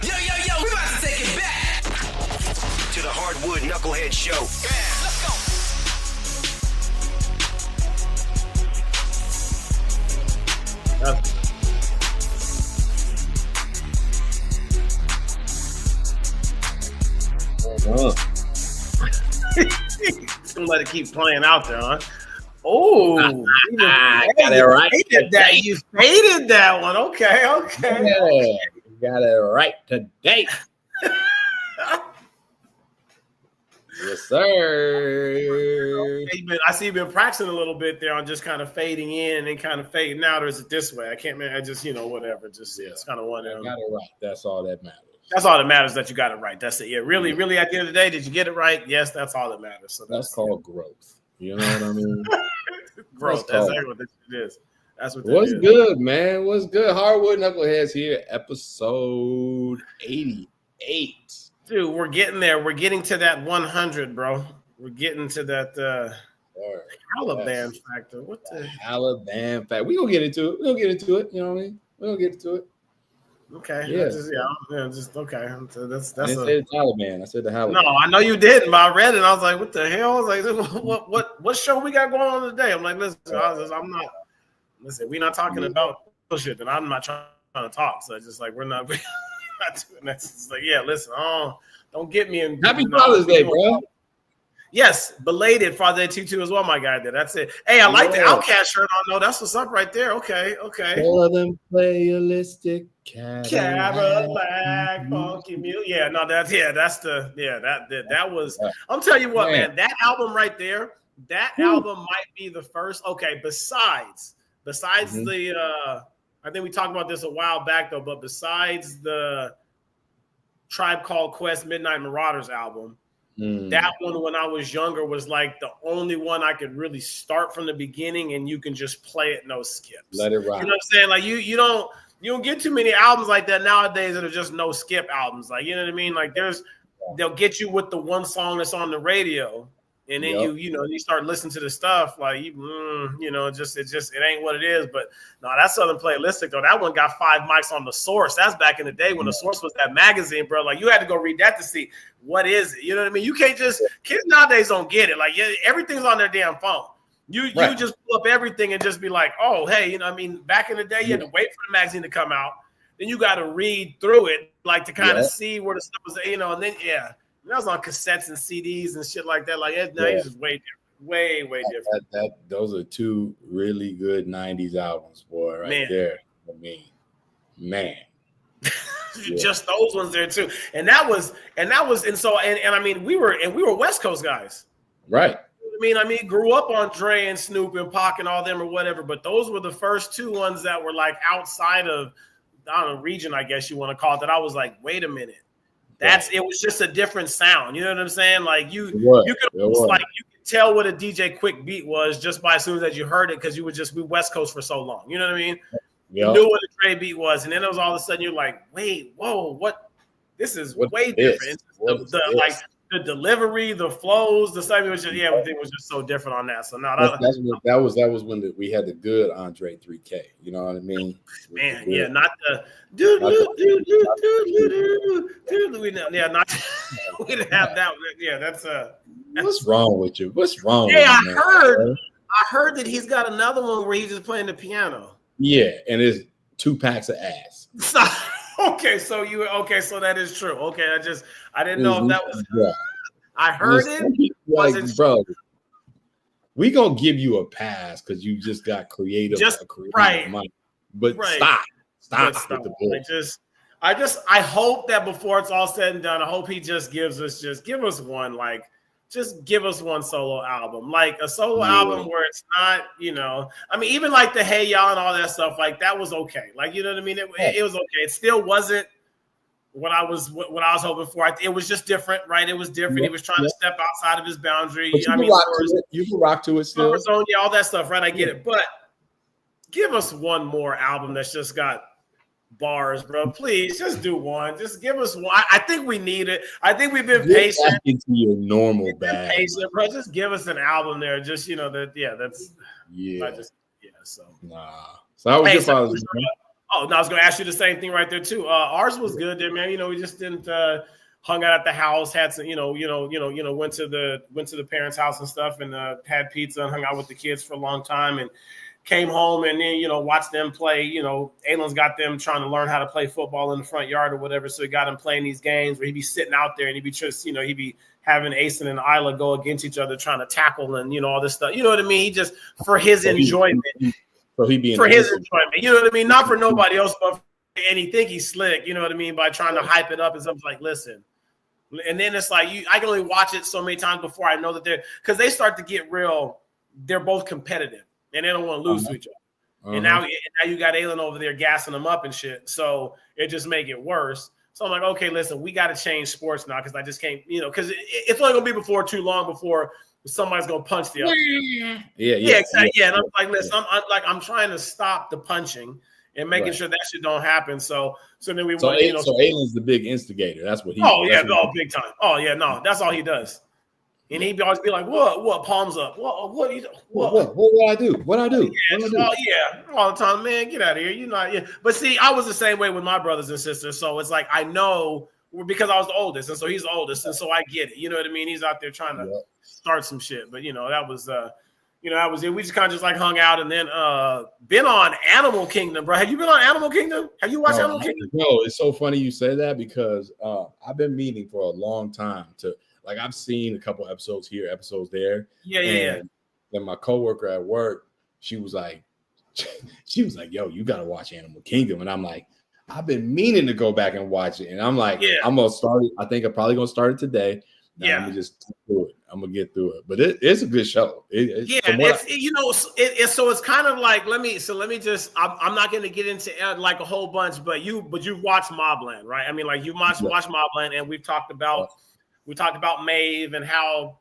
Yo, we about to take it back to the Hardwood Knucklehead Show. Yeah, let's go. Just let it keep playing out there, huh? Oh, I got it right. You faded that one. Okay. Yeah, you got it right today. Yes, sir. I see you've been practicing a little bit there on just kind of fading in and kind of fading out, or is it this way? I can't remember. I just, whatever. Just it's kind of one of them. Got it right. That's all that matters. That's all that matters, that you got it right. That's it. Yeah, really, at the end of the day, did you get it right? Yes, that's all that matters. So that's called growth. You know what I mean? Growth. That's exactly what it is. That's what. What's good, man? What's good? Hardwood Knuckleheads here, episode 88. Dude, we're getting there. We're getting to that 100, bro. We're getting to that Halliban factor. What the Halliban factor? We gonna get into it. We're gonna get into it. You know what I mean? We're gonna get into it. Okay. Yeah. Just okay. So that's I didn't say the Taliban. I said the Halliban. No, I know you didn't, but I read it and I was like, what the hell? I was like, what show we got going on today? I'm like, listen, we're not talking about bullshit, and I'm not trying to talk. So it's just like we're not doing that. It's like, yeah, listen, don't get me in. Happy Father's Day, bro. Yes, belated Father's Day to you too as well, my guy. That's it. Hey, I like the Outcast shirt on. No, that's what's up right there. Okay. All of them playalistic Cadillac, funky music. Yeah, no, that was. I'm telling you what, man, that album right there. That album might be the first. Okay, besides the. I think we talked about this a while back though, but besides the Tribe Called Quest Midnight Marauders album. That one, when I was younger, was like the only one I could really start from the beginning, and you can just play it, no skips. Let it rock. You know what I'm saying? Like you don't get too many albums like that nowadays that are just no skip albums. Like, you know what I mean? Like they'll get you with the one song that's on the radio, and then you start listening to the stuff like it ain't what it is. But no, that's Southern Playalistic though. That one got 5 mics on The Source. That's back in the day when The Source was that magazine, bro. Like you had to go read that to see what is it. You know what I mean? You can't just kids nowadays don't get it. Like everything's on their damn phone. You just pull up everything and just be like, oh hey, you know what I mean? Back in the day, you had to wait for the magazine to come out. Then you got to read through it, like to kind of see where the stuff was, and then that was on cassettes and CDs and shit like that. Like now it's just way different, way different. Those are 2 really good '90s albums, boy, there. I mean, man, just those ones there too. And I mean, we were West Coast guys, right? I mean, grew up on Dre and Snoop and Pac and all them or whatever. But those were the first 2 ones that were like outside of region, I guess you want to call it. That I was like, wait a minute. It was just a different sound. You know what I'm saying? Like you could tell what a DJ Quick beat was just by as soon as you heard it, because you would just be West Coast for so long. You know what I mean? You knew what a Dre beat was, and then it was all of a sudden you're like, wait, whoa, what? This is way different. The delivery, the flows, the stuff was just everything was just so different on that. So now that was when we had the good Andre 3K. You know what I mean? Man, not the we didn't have that. Yeah, that's what's wrong with you? What's wrong? Yeah, with I heard that he's got another one where he's just playing the piano. Yeah, and it's 2 packs of ass. Okay, so that is true. Okay, I didn't know if that was. Yeah. I heard it. Like, bro, we gonna give you a pass because you just got creative, right? Money. But stop with the bull. I hope that before it's all said and done, I hope he just give us one, like. Just give us one solo album, like a solo album where it's not, I mean, even like the Hey Y'all and all that stuff, like that was okay. Like, you know what I mean? It was okay. It still wasn't what I was hoping for. It was just different, right? It was different. He was trying to step outside of his boundary. You can rock to it still. Zone, all that stuff, right? I get it. But give us one more album that's just got bars, bro. Please just do one. Just give us one. I think we need it. I think we've been patient. Back into your normal bag, patient, bro. Just give us an album there. Just that's yeah. So nah. So how was your Father's Day? Oh, no, I was going to ask you the same thing right there too. Ours was good there, man. We just didn't hung out at the house, had some, went to the parents' house and stuff, and had pizza and hung out with the kids for a long time, and came home and then watched them play. Aylin's got them trying to learn how to play football in the front yard or whatever. So he got him playing these games where he'd be sitting out there and he'd be just he'd be having Asen and Isla go against each other trying to tackle and all this stuff. You know what I mean? He just for his enjoyment. So he being for his enjoyment, you know what I mean? Not for nobody else, but and he think he's slick, you know what I mean? By trying to hype it up and something like, listen. And then it's like I can only watch it so many times before I know that because they start to get real. They're both competitive and they don't want to lose to each other. And now you got Aylin over there gassing them up and shit. So it just make it worse. So I'm like, okay, listen, we got to change sports now because I just can't, because it's only gonna be before too long before somebody's gonna punch the other. Yeah, exactly. Yeah, and I'm like, listen, I'm trying to stop the punching and making sure that shit don't happen. So then we so Aylin's the big instigator. That's what he. Big time. Oh yeah, no, that's all he does. And he'd always be like, "What? Palms up. What? What I do? What I do? All the time, man. Get out of here. You're not. Yeah. But see, I was the same way with my brothers and sisters. So it's like I know because I was the oldest, and so he's the oldest, and so I get it. You know what I mean? He's out there trying to start some shit. But that was that was it. We just kind of just like hung out, and then been on Animal Kingdom, bro. Have you been on Animal Kingdom? Have you watched Animal Kingdom? No, it's so funny you say that because I've been meaning for a long time to. Like I've seen a couple episodes here, episodes there. Yeah. Then my coworker at work, she was like, "Yo, you gotta watch Animal Kingdom." And I'm like, I've been meaning to go back and watch it. And I'm like, I'm gonna start it. I think I'm probably gonna start it today. Now I'm gonna just do it. I'm gonna get through it. But it's a good show. So it's kind of like let me just I'm not gonna get into like a whole bunch, but you've watched Mobland, right? I mean, like you watched Mobland, and we've talked about. We talked about Maeve and how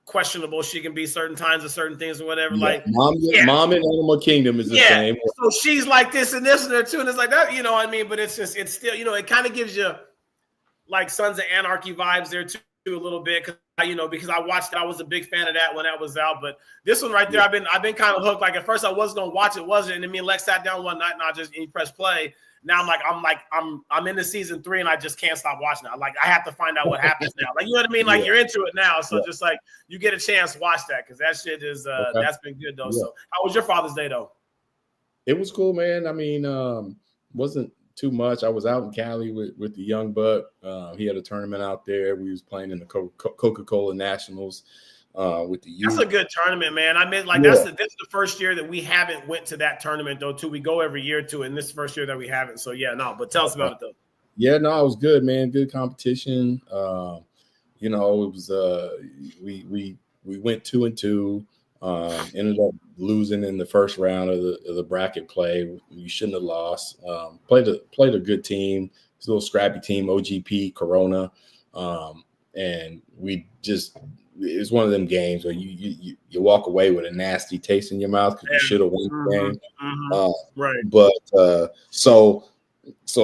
questionable she can be certain times of certain things or whatever. Like mom in Animal Kingdom is the same. So she's like this and this and there too, and it's like that, what I mean? But it's still, it kind of gives you like Sons of Anarchy vibes there too a little bit because I watched it. I was a big fan of that when that was out. But this one right there, I've been kind of hooked. Like at first I was gonna watch it, wasn't, and then me and Lex sat down one night and I just pressed play. Now I'm into season 3 and I just can't stop watching it. I have to find out what happens now. Like, you know what I mean? Like you're into it now. So just like you get a chance, watch that because that shit is that's been good though. So how was your Father's Day though? It was cool, man. I mean, wasn't too much. I was out in Cali with the young buck. He had a tournament out there. We was playing in the Coca-Cola Nationals. With the youth. That's a good tournament, man. I mean, this is the first year that we haven't went to that tournament though. Too, we go every year to it, and this is the first year that we haven't. So but tell us about it though. Yeah, no, it was good, man. Good competition. It was we went 2-2. Ended up losing in the first round of the bracket play. You shouldn't have lost. Played a good team. It's a little scrappy team. OGP Corona, and we just. It's one of them games where you walk away with a nasty taste in your mouth because you should have won the game. Right. But so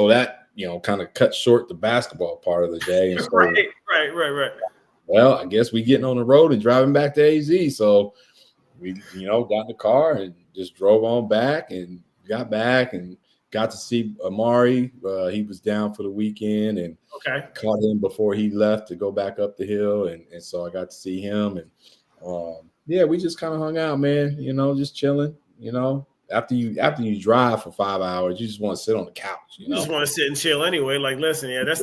that kind of cut short the basketball part of the day. And so, right. Well, I guess we getting on the road and driving back to AZ. So we got in the car and just drove on back and got back and got to see Amari. He was down for the weekend and caught him before he left to go back up the hill. And so I got to see him. And we just kind of hung out, man, just chilling, After you drive for 5 hours, you just want to sit on the couch, You just want to sit and chill anyway. Like, listen, that's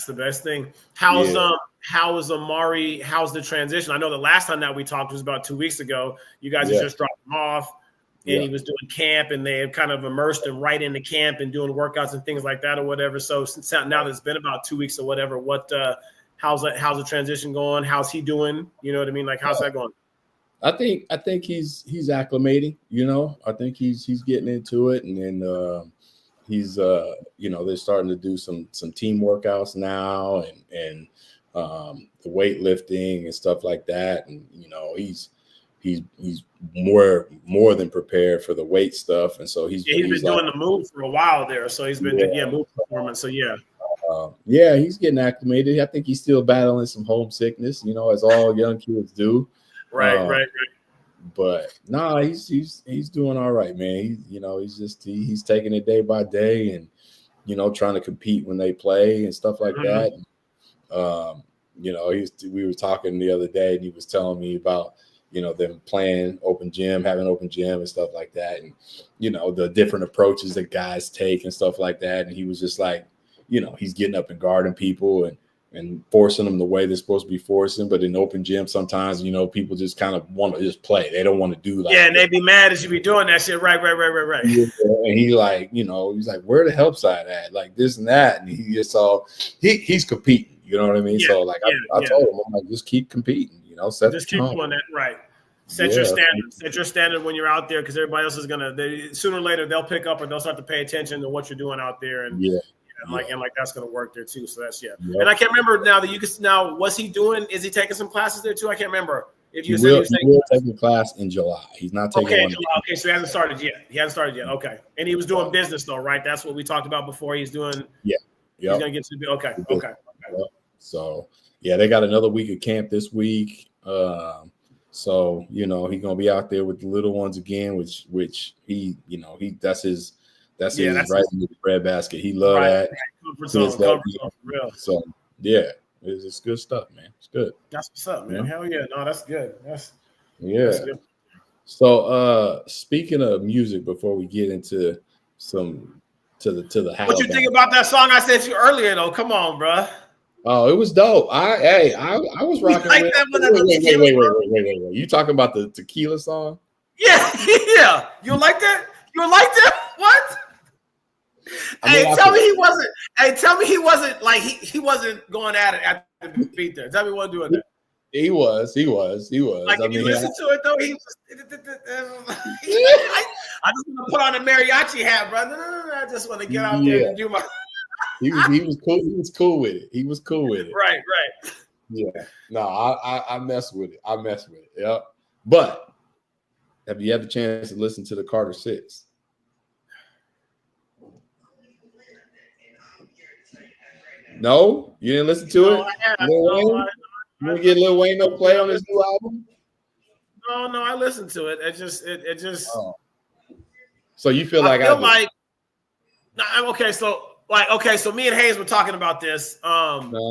the best thing. How is Amari? How's the transition? I know the last time that we talked was about 2 weeks ago. You guys just dropped him off. And he was doing camp, and they had kind of immersed him right into camp and doing workouts and things like that or whatever. So since now it's been about 2 weeks or whatever, how's the transition going? How's he doing? You know what I mean? Like, how's that going? I think he's acclimating. I think he's getting into it, and then he's they're starting to do some team workouts now, and the weightlifting and stuff like that, and he's more than prepared for the weight stuff, and so he's been doing the move for a while there. So he's been move performance. So he's getting acclimated. I think he's still battling some homesickness, as all young kids do. Right. But nah, he's doing all right, man. He's taking it day by day, and trying to compete when they play and stuff like Mhm. that. We were talking the other day, and he was telling me about them playing open gym, having open gym and stuff like that, and the different approaches that guys take and stuff like that. And he was just like, he's getting up and guarding people and forcing them the way they're supposed to be forcing. But in open gym, sometimes people just kind of want to just play. They don't want to do like and they be mad as you be doing that shit. Right. Yeah, and he like, he's like, where the help side at? Like this and that. And he just he's competing. You know what I mean? Yeah, so like I told him, I'm like, just keep competing. Just keep doing that. Right. Set your standards. Set your standard when you're out there, because everybody else is sooner or later they'll pick up and they'll start to pay attention to what you're doing out there. And that's gonna work there too. So that's And I can't remember now was he doing? Is he taking some classes there too? I can't remember. If you he will take a class in July. He's not taking one. Okay, so he hasn't started yet. Okay, and he was doing business though, right? That's what we talked about before. He's doing. Yeah. He's gonna get to be okay. Yep. So they got another week of camp this week. So he's gonna be out there with the little ones again, which he that's his right in the breadbasket. He love that. Comfort zone, real. So it's good stuff, man. It's good. That's what's up, man. Hell yeah, no, that's good. That's good. So speaking of music, before we get into the Halliban. What you think about that song I sent you earlier though? Come on, bro. Oh, it was dope. I was rocking. Like wait. You talking about the tequila song? Yeah. You like that? What? Tell me he wasn't like he wasn't going at it at the beat there. Tell me he wasn't doing that. He was. Like, if you listen to it though, he was. I just want to put on a mariachi hat, brother. No. I just want to get out there and do my. He was cool. He was cool with it. Right. Yeah. No, I mess with it. Yeah. But have you had the chance to listen to the Carter 6? No, you didn't listen to it. You didn't get Lil Wayne no play on his new album. No, I listened to it. It just. Oh. So you feel like So me and Hayes were talking about this.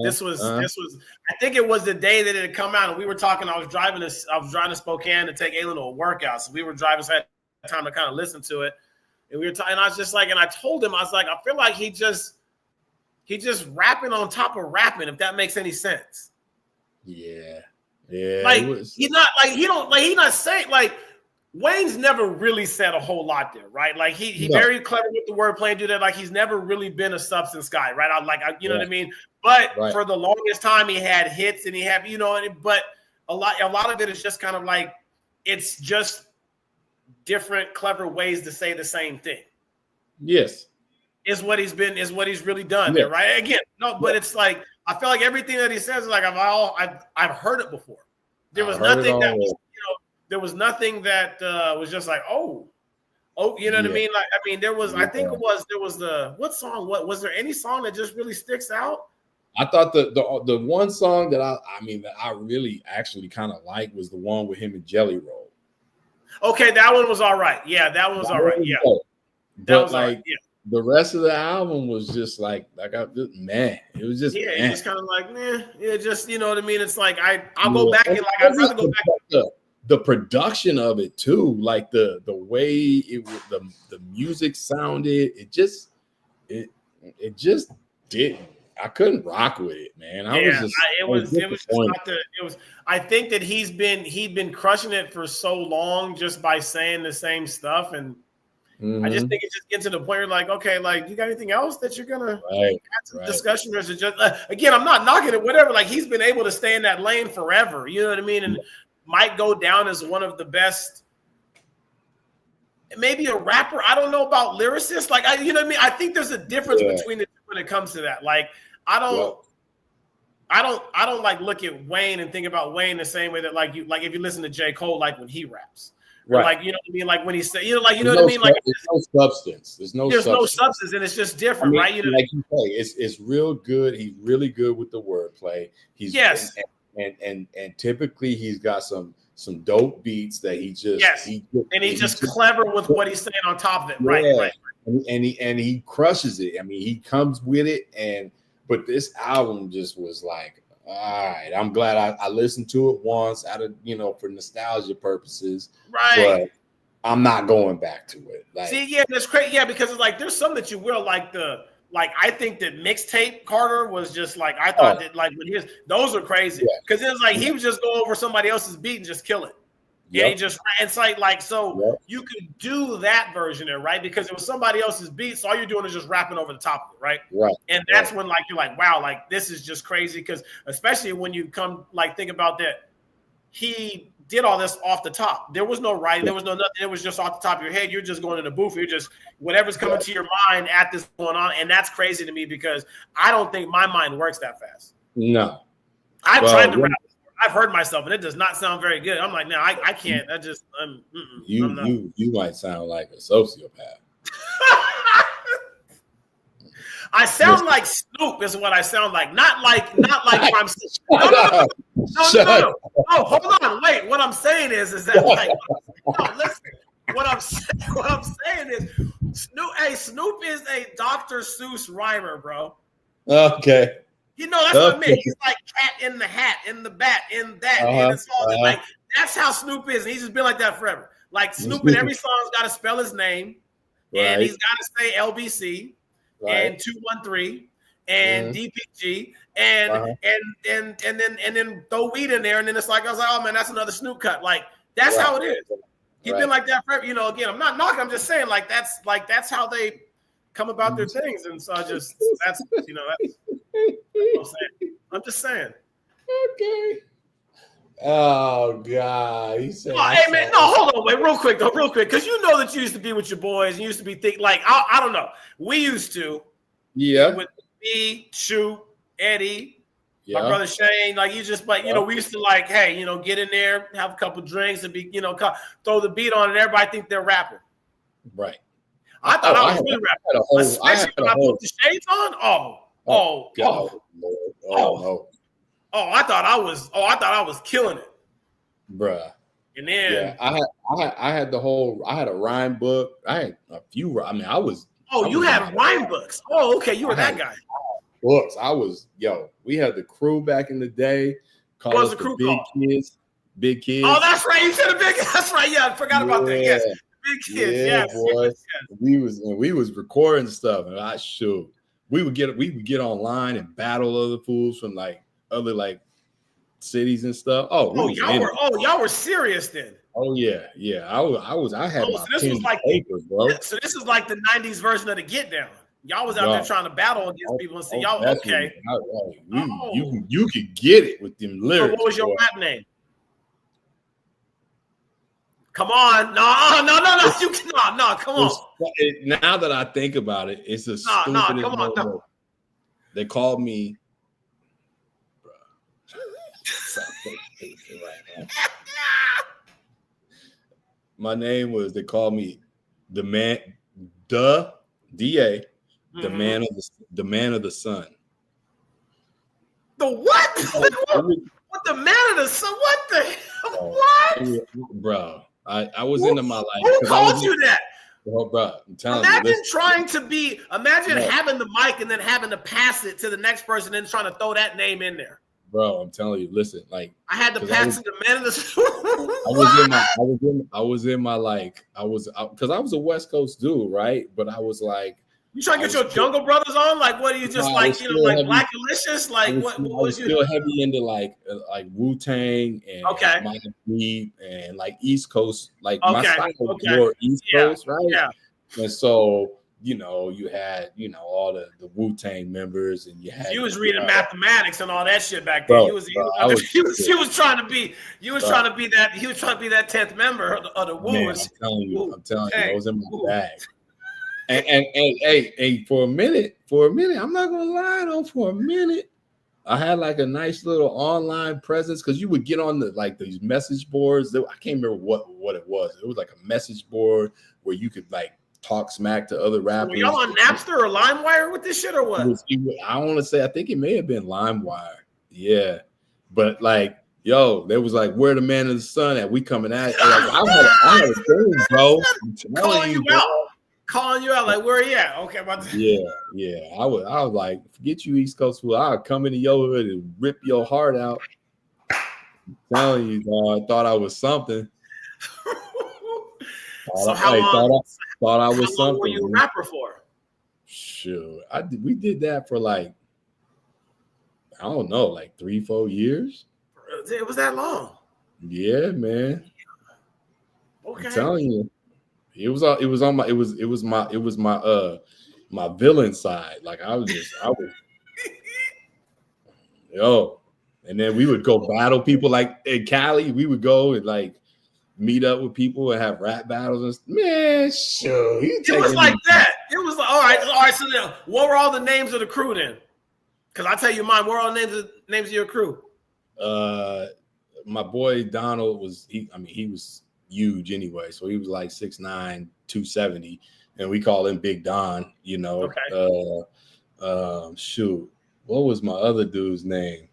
This was. I think it was the day that it had come out, and we were talking. I was driving to Spokane to take Aylin to a workout, so we were driving. So I had time to kind of listen to it, and we were talking. I was just like, and I told him, I was like, I feel like he just rapping on top of rapping. If that makes any sense. Yeah. Like he's not saying like. Wayne's never really said a whole lot there, right? Like he very clever with the wordplay and do that. Like he's never really been a substance guy, right? You know what I mean? But for the longest time, he had hits and he had, but a lot of it is just kind of like it's just different, clever ways to say the same thing. Yes, is what he's really done there, right? Again, but it's like I feel like everything that he says is like I've heard it before. There was nothing that was. There was nothing that was just like, you know what I mean? Like, I mean, there was, I think there was what song? What was there any song that just really sticks out? I thought the one song that I really actually kind of like was the one with him and Jelly Roll. Okay, that one was all right. Yeah, that one was all right. Yeah, that was like the rest of the album was just like it was just it's just kind of like just you know what I mean? It's like I'll go back and like I'd rather go back. The production of it too, like the way the music sounded, it just didn't. I couldn't rock with it, man. I think that he'd been crushing it for so long just by saying the same stuff, and I just think it just gets to the point where like, okay, like you got anything else that you're gonna add to the discussion, or is it just again? I'm not knocking it, whatever. Like he's been able to stay in that lane forever. You know what I mean? And might go down as one of the best, maybe a rapper. I don't know about lyricists. Like you know what I mean? I think there's a difference between the two when it comes to that. Like I don't like look at Wayne and think about Wayne the same way that like if you listen to J. Cole, like when he raps. Right. Like, you know what I mean? Like when he said, you know what I mean? Like there's no substance. There's no substance, and it's just different, right? You know, like you say, it's real good. He's really good with the wordplay. And typically he's got some some dope beats that he just he's clever with what he's saying on top of it. Yeah. Right. And he crushes it. I mean, he comes with it, but this album just was like, all right. I'm glad I listened to it once out of for nostalgia purposes. Right. But I'm not going back to it. Like, see, yeah, that's crazy. Yeah, because it's like there's some that you will like I think that mixtape Carter was just like I thought that like when those are crazy because it was like he would just go over somebody else's beat and just kill it. Yeah, he just it's like you could do that version there, right? Because it was somebody else's beat, so all you're doing is just rapping over the top of it, right? Right. And that's when like you're like, wow, like this is just crazy because especially when you come like think about that, he did all this off the top. There was no writing. There was no nothing. It was just off the top of your head. You're just going in the booth. You're just whatever's coming to your mind at this going on. And that's crazy to me because I don't think my mind works that fast. No. I've tried to rap. I've heard myself and it does not sound very good. I'm like, no, I can't. I just, you might sound like a sociopath. I sound like Snoop is what I sound like. Not like when I'm no. Oh, hold on, wait. What I'm saying is that like no, listen. What I'm saying is Snoop is a Dr. Seuss rhymer, bro. Okay. That's what I mean. He's like cat in the hat, in the bat, in that. And it's all like that's how Snoop is. And he's just been like that forever. Like Snoop in every song's got to spell his name, and he's got to say LBC. And 213 and DPG and then throw weed in there and then it's like I was like, oh man, that's another Snoop cut. Like that's how it is. He's been like that forever. Again, I'm not knocking. I'm just saying that's how they come about their things. And so that's that's what I'm saying. I'm just saying. Okay. Oh God, he said. Oh, hey man, no, hold on, wait, real quick, because you know that you used to be with your boys and you used to be like I don't know. We used to, with me, Shoot, Eddie, my brother Shane, like you just like we used to like, hey, get in there, have a couple drinks, and be throw the beat on, and everybody think they're rapping. Right. I thought I was really rapping, especially when I put the shades on. I thought I was killing it, bruh. And then I had a rhyme book. I had a few. I mean, I was. Oh, you had rhyme books. Oh, okay, you were that guy. Books. We had the crew back in the day. What was the crew called? Big Kids. Oh, that's right. You said the big. That's right. Yeah, I forgot about that. Yes, Big Kids. Yeah, yes, boy. yes. We was recording stuff, and we would get online and battle other fools from other cities and stuff. Y'all were serious then. Oh yeah. I had my pen and paper, bro. So this is like the '90s version of the Get Down. Y'all was out there trying to battle against people and say, y'all okay. You could get it with them lyrics. So what was your rap name? Come on. No. You cannot. No, come on. Now that I think about it, it's a stupid. Come on. No. They called me. My name was. They called me the man. DA. The man of the sun. The what? What the man of the sun? What the what? Bro, I was into my life. Who called you that? Oh, bro, I'm telling you. Imagine having the mic and then having to pass it to the next person and trying to throw that name in there. Bro, I'm telling you, listen, I had to pass it to the man of the sun. because I was a West Coast dude, right? But I was like, you trying to get your Jungle Brothers on? Like, what are you just like Black Delicious? Like, what was you still heavy into like Wu-Tang and Miami Deep and East Coast, my style was more East Coast, right? Yeah. And so, you had, all the Wu-Tang members, and you was reading mathematics and all that shit back then. He was trying to be that 10th member of the Wu. I'm telling you, I was in my bag. And hey, for a minute, I'm not gonna lie though, for a minute, I had a nice little online presence because you would get on these message boards. I can't remember what it was. It was a message board where you could talk smack to other rappers. Were y'all on Napster or LimeWire with this shit or what? I want to say, I think it may have been LimeWire. Yeah, but Yo, they was like, "Where the man of the sun at? We coming at it." Like, I had a thing, bro. I'm telling you, bro. Calling you out, like, where are you at? Okay, about to... yeah. I was like, forget you, East Coast fool. I'll come into your hood and rip your heart out. I'm telling you, dog. I thought I was something. So how long? Thought I was how long something. Were you a rapper for? Sure, we did that for like, I don't know, like 3-4 years. It was that long. Yeah, man. Okay. I'm telling you, it was my villain side. Like I was yo, and then we would go battle people like in Cali. We would go and like meet up with people and have rap battles. And man, sure, it was like that. It was like, all right. So now, what were all the names of the crew then? Because I tell you mine. What were all the names of your crew? My boy Donald was he was huge anyway, so he was like 6'9", 270, and we call him Big Don. You know. Okay. Shoot, what was my other dude's name?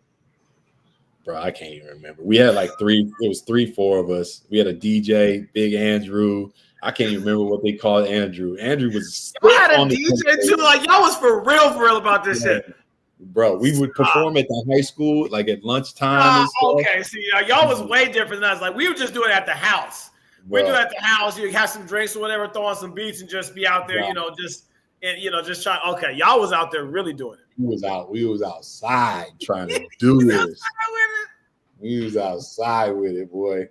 Bro, I can't even remember. We had like 3-4 of us. We had a DJ, Big Andrew. I can't even remember what they called Andrew. Andrew was I had a DJ too. Like y'all was for real about this shit. Bro, we would perform at the high school, like at lunchtime. Okay, see, y'all was way different than us. Like we would just do it at the house. We do it at the house. You have some drinks or whatever, throw on some beats, and just be out there. Just try. Okay, y'all was out there really doing it. We was outside trying to do this. We was outside with it, boy.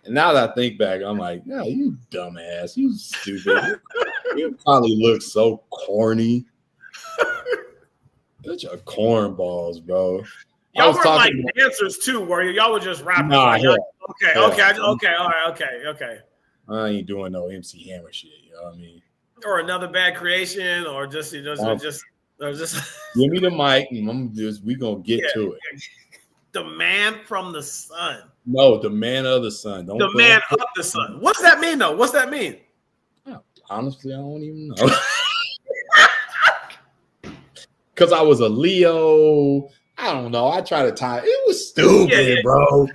And now that I think back, I'm like, yeah, you dumbass, you stupid. You probably look so corny. Such a cornballs, bro. Y'all were like dancers too, were you? Y'all were just rapping. Nah, okay, all right, okay. I ain't doing no MC Hammer shit. You know what I mean? Or another bad creation, or just give me the mic, and we gonna get to it. The man from the sun. No, the man of the sun. The man of the sun. What's that mean, though? What's that mean? Honestly, I don't even know. Because I was a Leo. I don't know. I tried to tie. It was stupid, bro.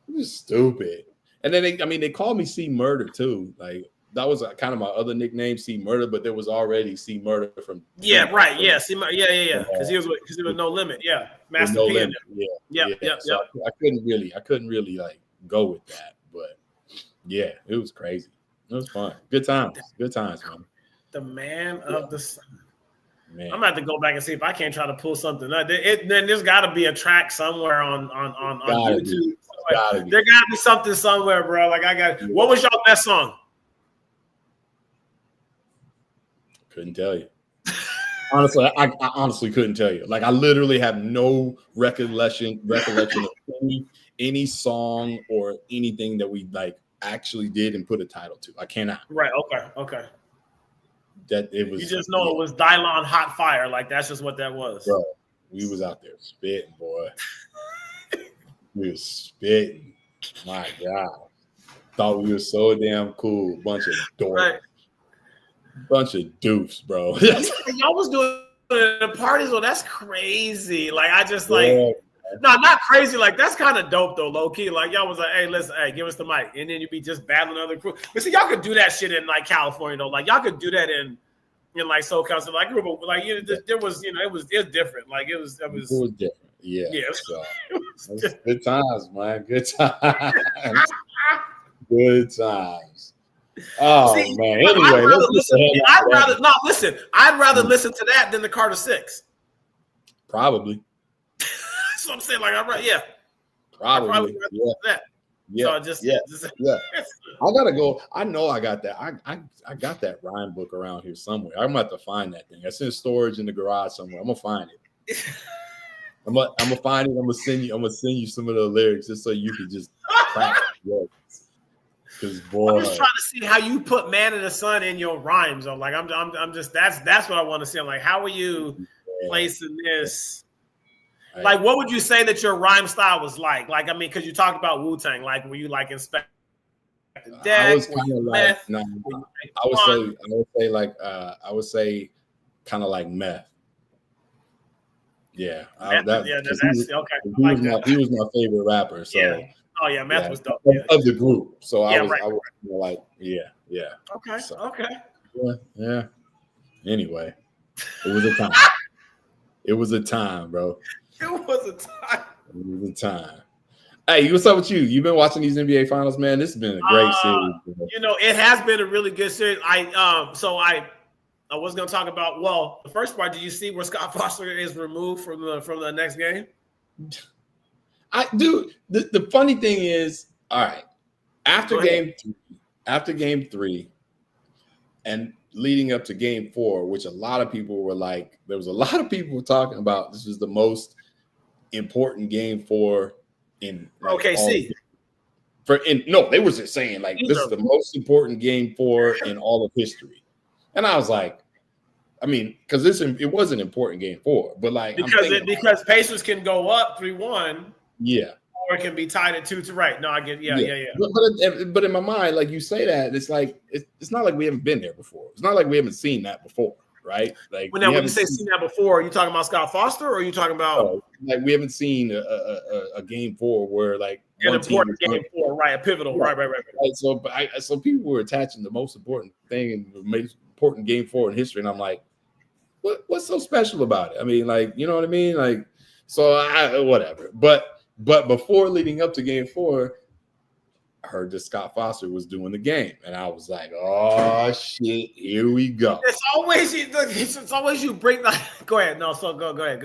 It was stupid. And then they called me C Murder too. Like that was kind of my other nickname, C Murder, but there was already C Murder from. Yeah, right. Yeah, C Murder. Yeah. Because he was No Limit. Yeah, Master No P. Limit. Yeah. So I couldn't really like go with that, but yeah, it was crazy. It was fun. Good times, man. The man of the sun. Man. I'm about to go back and see if I can't try to pull something up. Then there's got to be a track somewhere on YouTube. There got to be something somewhere, bro. Like what was y'all best song? Couldn't tell you. Honestly, I honestly couldn't tell you. Like I literally have no recollection of any song or anything that we like actually did and put a title to. I cannot. Right. Okay. That it was. You just know it was Dylon Hot Fire. Like that's just what that was. Bro, we was out there spitting, boy. We was spitting. My God. Thought we were so damn cool. Bunch of dorks. Right. Bunch of doofs, bro. Y'all was doing it at parties, well, that's crazy. Like I just like no, not crazy. Like that's kind of dope though, low key. Like y'all was like, hey, listen, hey, give us the mic, and then you'd be just battling other crew. But see, y'all could do that shit in like California though. Like y'all could do that in like SoCal. So like there was it was different. Like it was different. Yeah. So, good times, man. Good times. Good times. Oh man. Anyway, I'd rather listen to that than the Carter 6. Probably. That's what I'm saying. Like, yeah. Probably. That. Yeah. So yeah. I gotta go. I know I got that. I got that rhyme book around here somewhere. I'm gonna have to find that thing. It's in storage in the garage somewhere. I'm gonna find it. I'm gonna find it. I'm gonna send you some of the lyrics just so you can just crack it. Because boy, I'm just trying to see how you put "Man in the Sun" in your rhymes. I'm like, I'm just that's what I want to see. I'm like, how are you placing this? Like, what would you say that your rhyme style was like? Like, I mean, because you talked about Wu-Tang. Like, were you like Inspector Deck? I was kind of like, no. I would say kind of like meth. Yeah, that's okay. He was my favorite rapper. So yeah. Oh yeah, Meth was dope. Of the group. So I was like, yeah. Okay, so, okay. Yeah. Anyway, it was a time. It was a time, bro. It was a time. It was a time. Hey, what's up with you? You've been watching these NBA finals, man. This has been a great series. Bro. It has been a really good series. I was going to talk about. Well, the first part. Did you see where Scott Foster is removed from the next game? I do. The funny thing is, all right, after game three, and leading up to game 4, which a lot of people were like, there was a lot of people talking about this was the most important game 4 in like, OKC. They were just saying like this is the most important game 4 in all of history, and I was like, I mean, because it was an important game 4, but like because Pacers can go up 3-1, yeah, or it can be tied at 2-2. Right? No, I get yeah. But in my mind, like you say that, it's like it's not like we haven't been there before. It's not like we haven't seen that before, right? Like when you say seen that before, are you talking about Scott Foster, or are you talking about like we haven't seen a game 4 where like an important game 4, right? A pivotal, right. So people were attaching the most important thing and the most important game 4 in history, and I'm like, what's so special about it? I mean, like, you know what I mean? Like, so whatever. But before leading up to game 4, I heard that Scott Foster was doing the game, and I was like, "Oh shit, here we go." It's always you bring that. Go ahead, no, so go ahead.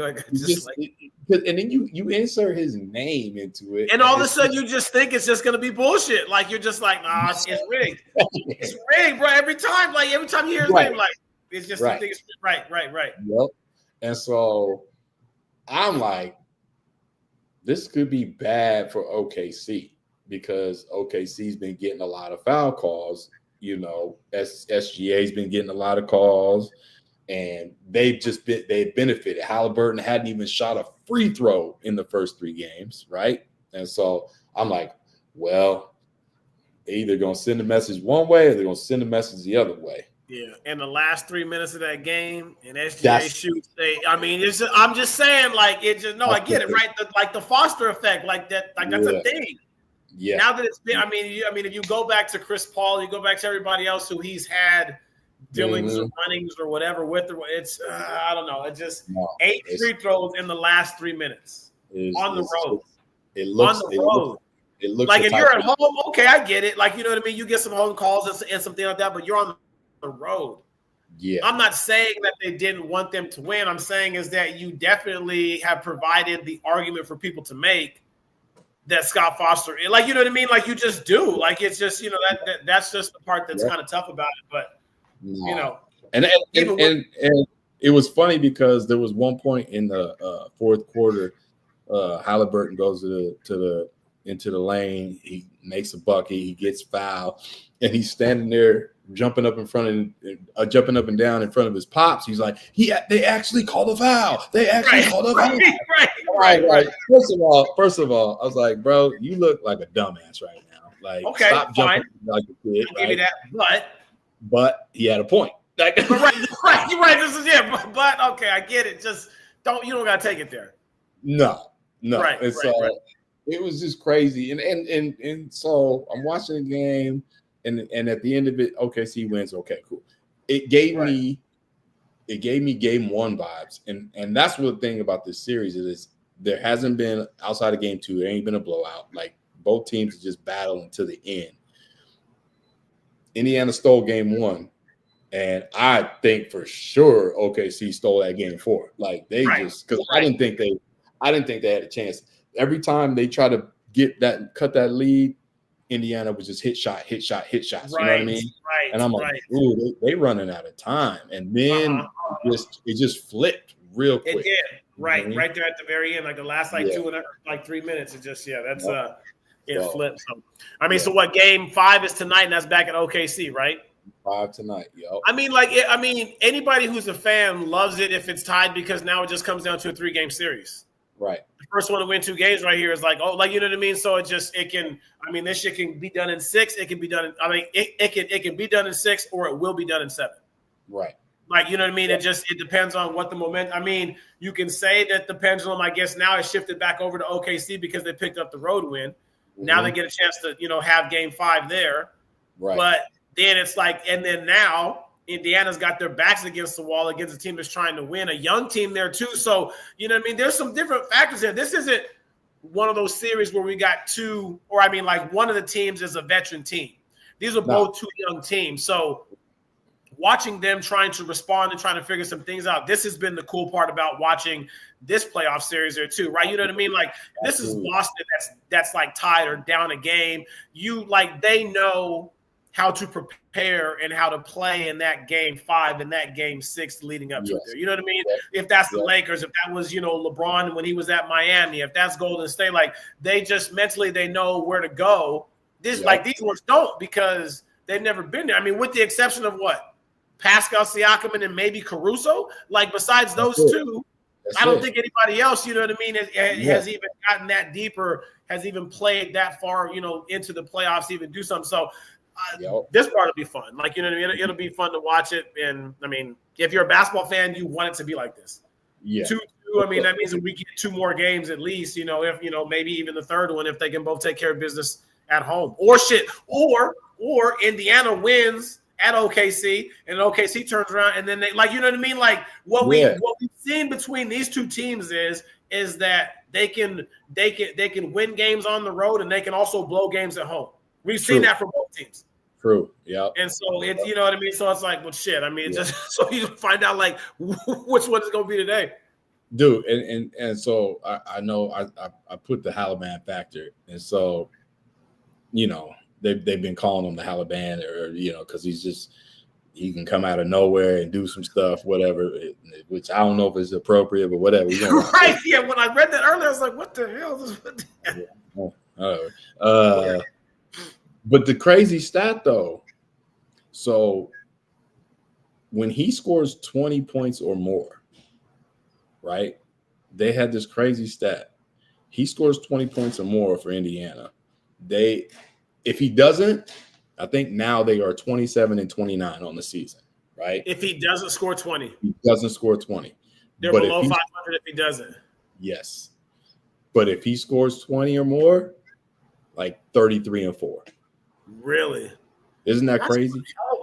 And then you insert his name into it, and all of a sudden you just think it's just gonna be bullshit. Like you're just like, nah, it's rigged. It's rigged, bro. Every time you hear his name, like it's just right. It's right. Yep. And so I'm like, this could be bad for OKC. Because OKC's been getting a lot of foul calls, SGA's been getting a lot of calls, and they benefited. Halliburton hadn't even shot a free throw in the first 3 games, right? And so I'm like, well, they're either gonna send a message one way or they're gonna send a message the other way. Yeah, in the last 3 minutes of that game, and SGA shoots. I'm just saying, like it just I get it, right? Like the Foster effect, like that, like that's a thing. Yeah. Now that it's been, I mean, if you go back to Chris Paul, you go back to everybody else who he's had dealings or runnings or whatever with, it's I don't know. It just 8 free throws in the last 3 minutes on the road. It looks like if you're at home, okay, I get it. Like, you know what I mean? You get some home calls and something like that, but you're on the road. Yeah. I'm not saying that they didn't want them to win. I'm saying is that you definitely have provided the argument for people to make that Scott Foster, like, you know what I mean? Like, you just do. Like, it's just, that's just the part that's kind of tough about it. But, And it was funny because there was one point in the fourth quarter, Halliburton goes into the lane. He makes a bucket. He gets fouled, and he's standing there jumping up and down in front of his pops. He's like, they actually called a foul. They actually called a foul. Right. First of all, I was like, bro, you look like a dumbass right now. Like, okay, stop jumping like a kid. I'll give you that, but he had a point. Like, right. You're right. This is but okay, I get it. Just you don't gotta take it there. No. Right. And so it was just crazy. And so I'm watching the game, and at the end of it, OKC wins. Okay, cool. It gave me game 1 vibes, and that's what the thing about this series is. There hasn't been, outside of game 2, there ain't been a blowout. Like, both teams are just battling to the end. Indiana stole game 1, and I think for sure OKC stole that game 4. Like, they just, because I didn't think they had a chance. Every time they try to cut that lead, Indiana was just hit shots. You know what I mean? Right. And I'm like, ooh, they running out of time. And then it just flipped real quick. It did. Right there at the very end, like the last 3 minutes. It just flipped. So, I mean, so what? Game 5 is tonight, and that's back at OKC, right? 5 tonight. Yep. I mean, anybody who's a fan loves it if it's tied, because now it just comes down to a 3-game series. Right. The first one to win 2 games right here is like, oh, like, you know what I mean? So this shit can be done in 6. It can be done it can be done in 6, or it will be done in 7. Right. Like, you know what I mean? It depends on what the momentum. I mean, you can say that the pendulum, I guess, now has shifted back over to OKC because they picked up the road win. Mm-hmm. Now they get a chance to, have game 5 there. Right. But then it's like, and then now Indiana's got their backs against the wall against a team that's trying to win, a young team there too. So, you know what I mean? There's some different factors there. This isn't one of those series where we got two, or I mean, like one of the teams is a veteran team. These are both two young teams. So watching them trying to respond and trying to figure some things out, this has been the cool part about watching this playoff series there too, right? You know what I mean? Like this is Boston that's like tied or down a game. They know how to prepare and how to play in that game 5 and that game 6 leading up to it there. You know what I mean? If that's the Lakers, if that was, LeBron when he was at Miami, if that's Golden State, like they just mentally, they know where to go. These ones don't because they've never been there. I mean, with the exception of what? Pascal Siakam and then maybe Caruso. Like besides those two, I don't think anybody else, you know what I mean, has even gotten that deep or has even played that far, into the playoffs, even do something. So this part will be fun. Like, you know what I mean? It'll be fun to watch it. And I mean, if you're a basketball fan, you want it to be like this. Yeah. 2-2. I mean, that means that we get 2 more games at least, if, maybe even the third one, if they can both take care of business at home or Indiana wins at OKC and OKC turns around and then they, like, you know what I mean? Like what we've seen between these two teams is that they can win games on the road and they can also blow games at home. We've seen that from both teams. True. Yeah. And so it's, you know what I mean? So it's like, well, shit. I mean, just so you find out like which one is going to be today. Dude. And so I know I put the Halliban factor. And so, they've been calling him the Halliban or, cause he can come out of nowhere and do some stuff, whatever, which I don't know if it's appropriate, but whatever. Right. Yeah. When I read that earlier, I was like, what the hell is this? But the crazy stat, though, so when he scores 20 points or more, right, they had this crazy stat. He scores 20 points or more for Indiana. If he doesn't, I think now they are 27-29 on the season, right? If he doesn't score 20. He doesn't score 20. They're below 500 if he doesn't. Yes. But if he scores 20 or more, like 33-4. Really? Isn't that crazy?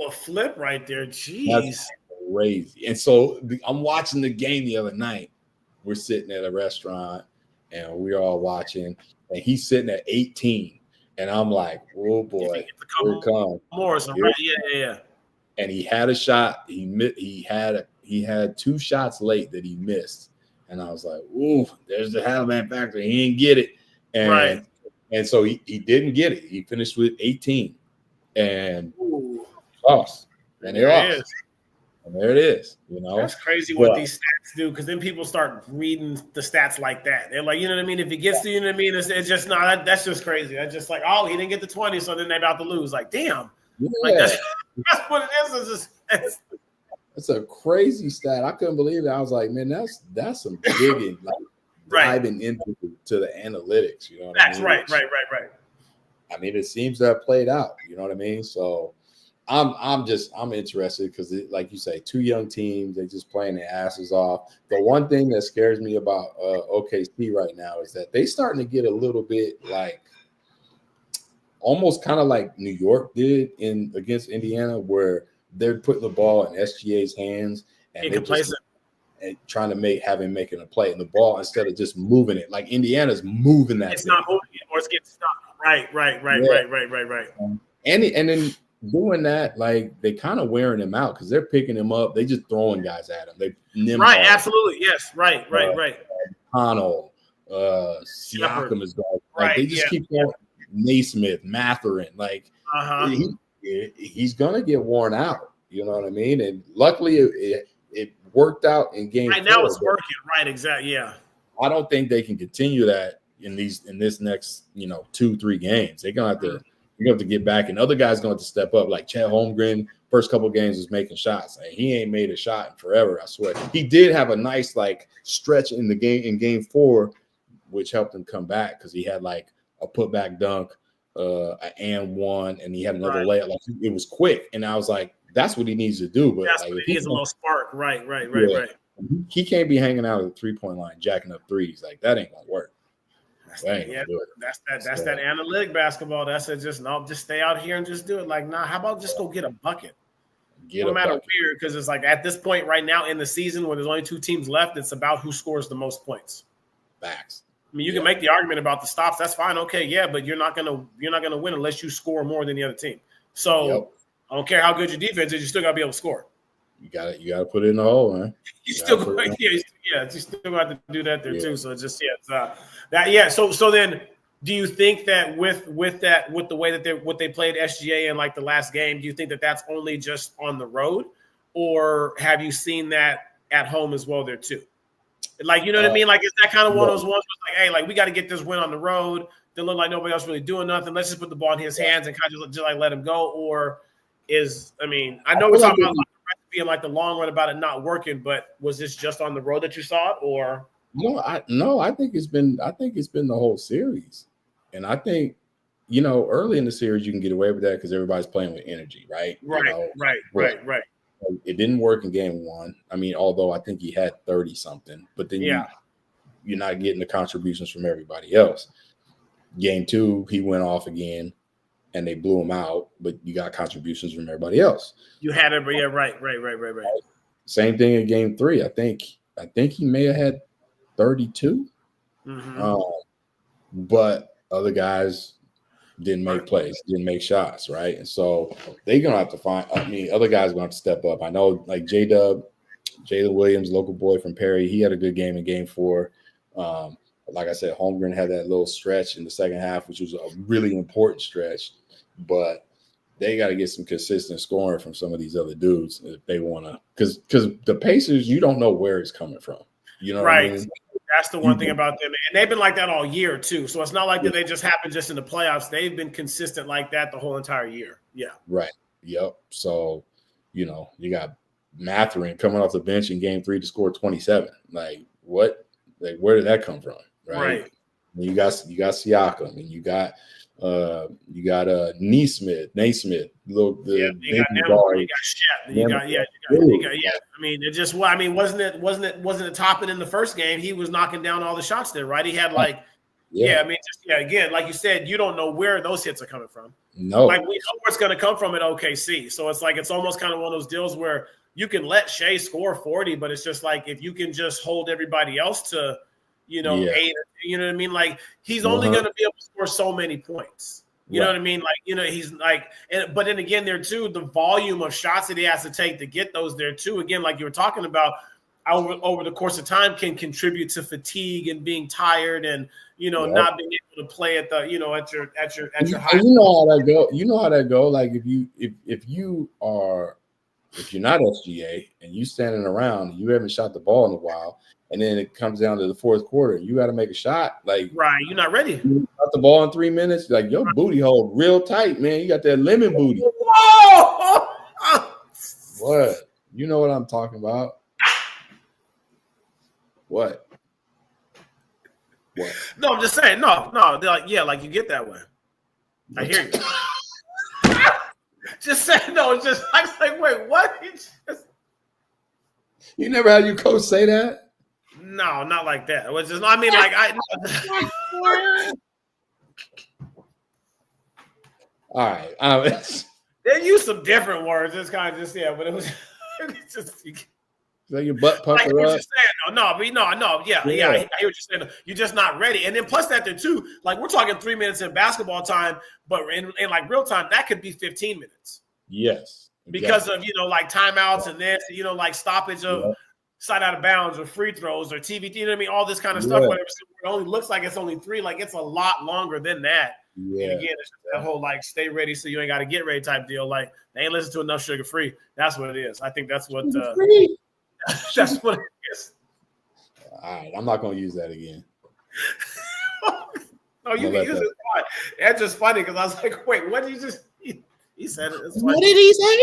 A flip right there. Jeez. That's crazy. And so I'm watching the game the other night. We're sitting at a restaurant and we're all watching, and he's sitting at 18. And I'm like, oh boy, here it comes. More, right? Yeah. And he had a shot. He had 2 shots late that he missed. And I was like, ooh, there's the Halliban factor. He didn't get it. And so he didn't get it. He finished with 18 and lost. And they lost. And there it is. That's crazy what these stats do, because then people start reading the stats like that. They're like, you know what I mean? If he gets to, you know what I mean? It's just that's just crazy. That's just like, oh, he didn't get the 20, so then they're about to lose. Like, damn. Yeah. Like that's what it is. It's just it's a crazy stat. I couldn't believe it. I was like, man, that's some digging, like diving into the analytics. You know what I mean? Right. I mean, it seems to have played out. You know what I mean? So I'm interested because, like you say, 2 young teams, they just playing their asses off. The one thing that scares me about OKC right now is that they starting to get a little bit like almost kind of like New York did against Indiana, where they're putting the ball in SGA's hands and they're just trying to have him making a play in the ball instead of just moving it. Like Indiana's moving that. It's not moving it, or it's getting stopped. Right. And then doing that, like they kind of wearing him out because they're picking him up. They just throwing guys at him. Absolutely. Yes. Right. Connell, Siakam is going. Like, they just keep going. Naismith, Mathurin, like he's gonna get worn out. You know what I mean? And luckily, it worked out in game. Right now, it's working. Right. Exactly. Yeah. I don't think they can continue that in this next 2-3 games. They're gonna have to. You're going to have to get back, and other guys going to have to step up. Like Chet Holmgren, first couple of games was making shots. And he ain't made a shot in forever, I swear. He did have a nice stretch in game 4, which helped him come back because he had like a putback dunk, an and one, and he had another layup. Like it was quick, and I was like, that's what he needs to do. But That's like, what if he needs, a little spark. Right. yeah, he can't be hanging out at the 3-point line, jacking up threes. Like that ain't gonna work. That's that analytic basketball. That's it. Just stay out here and just do it. Like, nah, how about just go get a bucket? No matter where, because it's like at this point right now in the season where there's only 2 teams left, it's about who scores the most points. Facts. I mean, you can make the argument about the stops. That's fine. Okay, yeah, but you're not gonna win unless you score more than the other team. So I don't care how good your defense is, you still gotta be able to score. You gotta put it in the hole, man. You still got to do that there too. So just So then, do you think that with the way that they played SGA in like the last game, do you think that that's only just on the road, or have you seen that at home as well there too? Like, you know what I mean? Like, is that kind of one of those ones where like, hey, like we got to get this win on the road. They look like nobody else really doing nothing. Let's just put the ball in his hands and kind of just like let him go. Or I know we're talking about being like the long run about it not working, but was this just on the road that you saw it, or? I think it's been the whole series, and I think early in the series you can get away with that because everybody's playing with energy, right? Right. It didn't work in game 1. I mean, although I think he had 30 something, but then you're not getting the contributions from everybody else. Game 2, he went off again, and they blew him out, but you got contributions from everybody else. You had it, but right. Same thing in game 3. I think he may have had 32, but other guys didn't make plays, didn't make shots, right? And so they're gonna have to find. I mean, other guys are gonna have to step up. I know, like Jalen Williams, local boy from Perry, he had a good game in game 4. Like I said, Holmgren had that little stretch in the second half, which was a really important stretch. But they got to get some consistent scoring from some of these other dudes if they want to, because the Pacers, you don't know where it's coming from. You know, right? What I mean? That's the one thing about them, and they've been like that all year too. So it's not like that they just happened just in the playoffs. They've been consistent like that the whole entire year. Yeah. Right. Yep. So, you got Mathurin coming off the bench in game 3 to score 27. Like what? Like where did that come from? Right. And you got Siakam, and you got Naismith, you got Shep, you got. I mean, it just wasn't it topping in the first game? He was knocking down all the shots there, right? He had again, like you said, you don't know where those hits are coming from. No, like we know where it's going to come from at OKC. So it's like it's almost kind of one of those deals where you can let Shea score 40, but it's just like if you can just hold everybody else to 8, you know what I mean? Like he's only going to be able to score so many points. You know what I mean? Like, he's like, but then again, there too, the volume of shots that he has to take to get those there too. Again, like you were talking about, over the course of time can contribute to fatigue and being tired and not being able to play at the at your high. You know how that go. You know how that go. Like if you're not SGA and you standing around and you haven't shot the ball in a while, and then it comes down to the fourth quarter, you got to make a shot. Like you're not ready. You got the ball in 3 minutes. Like your booty hole real tight, man. You got that lemon booty. Whoa! What? You know what I'm talking about? What? No, I'm just saying. No. They're like, like you get that way. I hear you. Just saying. No, it's just I was like, wait, what? You never had your coach say that? No, not like that. It was just. I mean, like All right. They used some different words. It's kind of just but it was just. Like your butt puffer up. No, I hear what you're saying. You're just not ready. And then plus that there too, like we're talking 3 minutes in basketball time, but in like real time, that could be 15 minutes. Yes. Exactly. Because of, like timeouts and this, like stoppage of side out of bounds or free throws or TV, you know what I mean? All this kind of stuff, whatever. So it only looks like it's only 3, like it's a lot longer than that. Yeah. And again, it's just that whole like stay ready so you ain't got to get ready type deal. Like they ain't listen to enough Sugar Free. That's what it is. I think that's what that's what it is. All right, I'm not going to use that again. No, you can use it. Fine. That's just funny because I was like, wait, what did you just? He said it. What did he say?